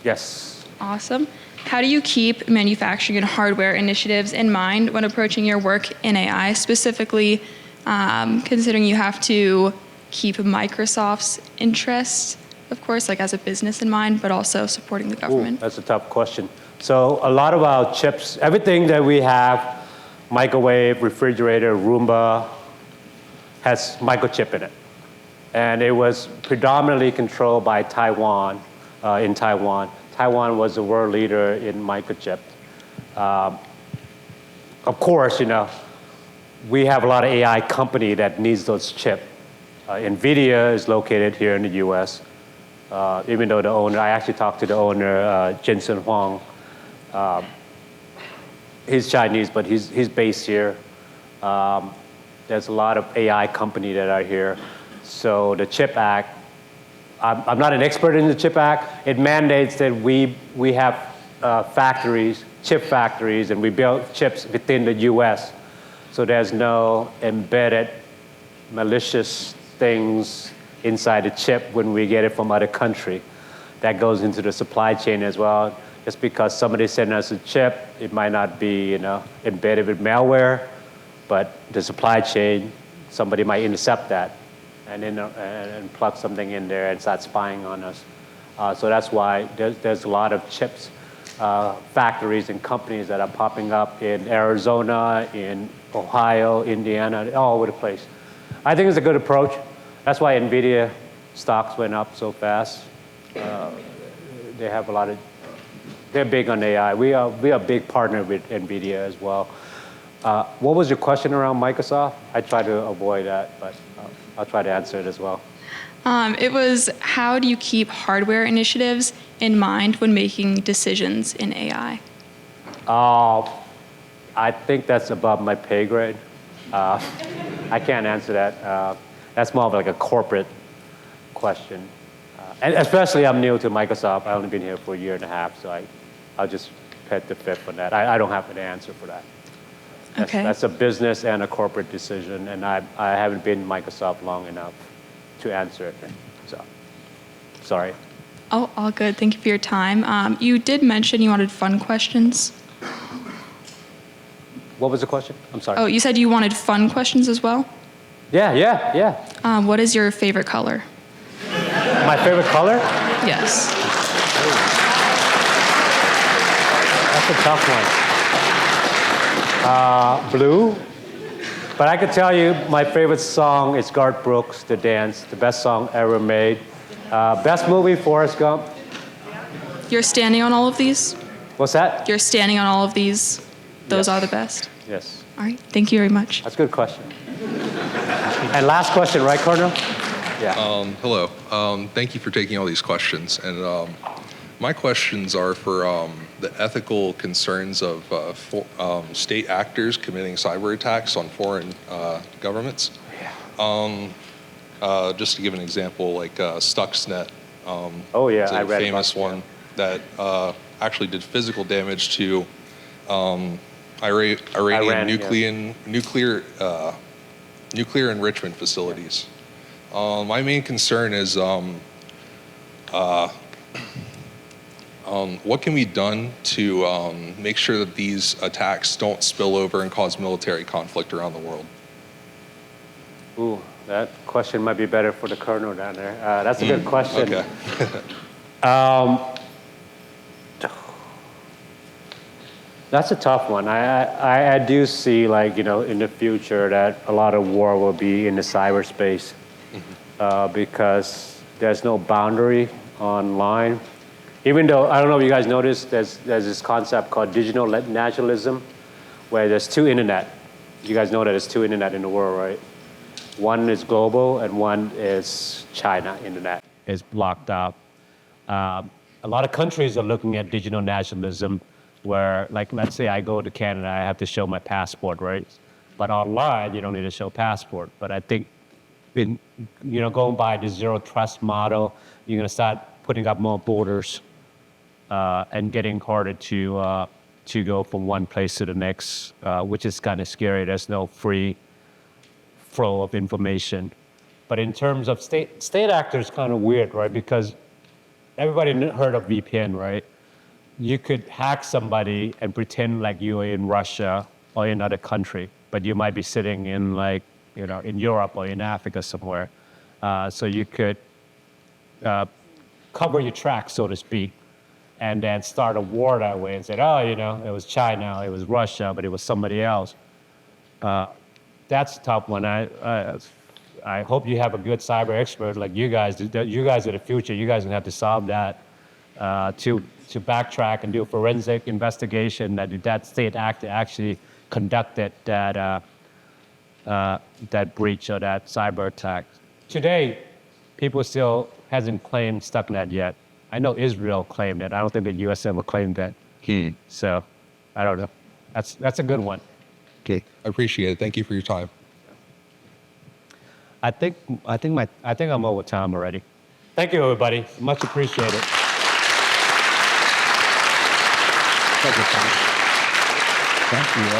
Speaker 4: Yes.
Speaker 14: Awesome. How do you keep manufacturing and hardware initiatives in mind when approaching your work in AI, specifically considering you have to keep Microsoft's interest, of course, like as a business in mind, but also supporting the government?
Speaker 4: Ooh, that's a tough question. So a lot of our chips, everything that we have, microwave, refrigerator, Roomba, has microchip in it. And it was predominantly controlled by Taiwan, in Taiwan. Taiwan was the world leader in microchip. Of course, we have a lot of AI company that needs those chips. NVIDIA is located here in the US, even though the owner, I actually talked to the owner, Jensen Huang. He's Chinese, but he's based here. There's a lot of AI company that are here. So the CHIP Act, I'm not an expert in the CHIP Act. It mandates that we have factories, chip factories, and we build chips within the US. So there's no embedded malicious things inside the chip when we get it from other country. That goes into the supply chain as well. Just because somebody sent us a chip, it might not be embedded with malware, but the supply chain, somebody might intercept that and plug something in there and start spying on us. So that's why there's a lot of chips factories and companies that are popping up in Arizona, in Ohio, Indiana, all over the place. I think it's a good approach. That's why NVIDIA stocks went up so fast. They have a lot of, they're big on AI. We are a big partner with NVIDIA as well. What was your question around Microsoft? I tried to avoid that, but I'll try to answer it as well.
Speaker 14: It was, how do you keep hardware initiatives in mind when making decisions in AI?
Speaker 4: I think that's above my pay grade. I can't answer that. That's more of like a corporate question. And especially I'm new to Microsoft. I've only been here for a year and a half, so I'll just pet the fifth on that. I don't have an answer for that. That's a business and a corporate decision, and I haven't been in Microsoft long enough to answer it. So, sorry.
Speaker 14: Oh, all good. Thank you for your time. You did mention you wanted fun questions.
Speaker 4: What was the question? I'm sorry.
Speaker 14: Oh, you said you wanted fun questions as well?
Speaker 4: Yeah.
Speaker 14: What is your favorite color?
Speaker 4: My favorite color?
Speaker 14: Yes.
Speaker 4: That's a tough one. Blue. But I could tell you my favorite song is Garth Brooks, The Dance, the best song ever made. Best movie, Forrest Gump.
Speaker 14: You're standing on all of these?
Speaker 4: What's that?
Speaker 14: You're standing on all of these? Those are the best?
Speaker 4: Yes.
Speaker 14: All right. Thank you very much.
Speaker 4: That's a good question. And last question, right, Cardinal? Yeah.
Speaker 15: Hello. Thank you for taking all these questions. And my questions are for the ethical concerns of state actors committing cyber attacks on foreign governments. Just to give an example, like Stuxnet.
Speaker 4: Oh yeah,
Speaker 15: it's
Speaker 4: I read
Speaker 15: famous
Speaker 4: about
Speaker 15: one that actually did physical damage to Iranian nuclear enrichment facilities. My main concern is what can be done to make sure that these attacks don't spill over and cause military conflict around the world?
Speaker 4: Ooh, that question might be better for the colonel down there. That's a good question.
Speaker 15: Okay.
Speaker 4: That's a tough one. I do see, like, in the future that a lot of war will be in the cyberspace because there's no boundary online. Even though, I don't know if you guys noticed, there's this concept called digital nationalism, where there's two internet. You guys know that there's two internet in the world, right? One is global and one is China internet. It's blocked up. A lot of countries are looking at digital nationalism where, like, let's say I go to Canada, I have to show my passport, right? But online, you don't need to show passport. But I think, going by the zero trust model, you're going to start putting up more borders and getting harder to go from one place to the next, which is kind of scary. There's no free flow of information. But in terms of state actors, kind of weird, right? Because everybody heard of VPN, right? You could hack somebody and pretend like you're in Russia or in another country, but you might be sitting in, like, in Europe or in Africa somewhere. So you could cover your tracks, so to speak, and then start a war that way and say, oh, it was China, it was Russia, but it was somebody else. That's a tough one. I hope you have a good cyber expert like you guys. You guys are the future. You guys are going to have to solve that to backtrack and do a forensic investigation that state actor actually conducted that breach or that cyber attack. Today, people still hasn't claimed Stuxnet yet. I know Israel claimed it. I don't think the U.S. ever claimed that. So, I don't know. That's a good one.
Speaker 15: Okay, I appreciate it. Thank you for your time.
Speaker 4: I think I'm over time already. Thank you, everybody. Much appreciated. Thank you.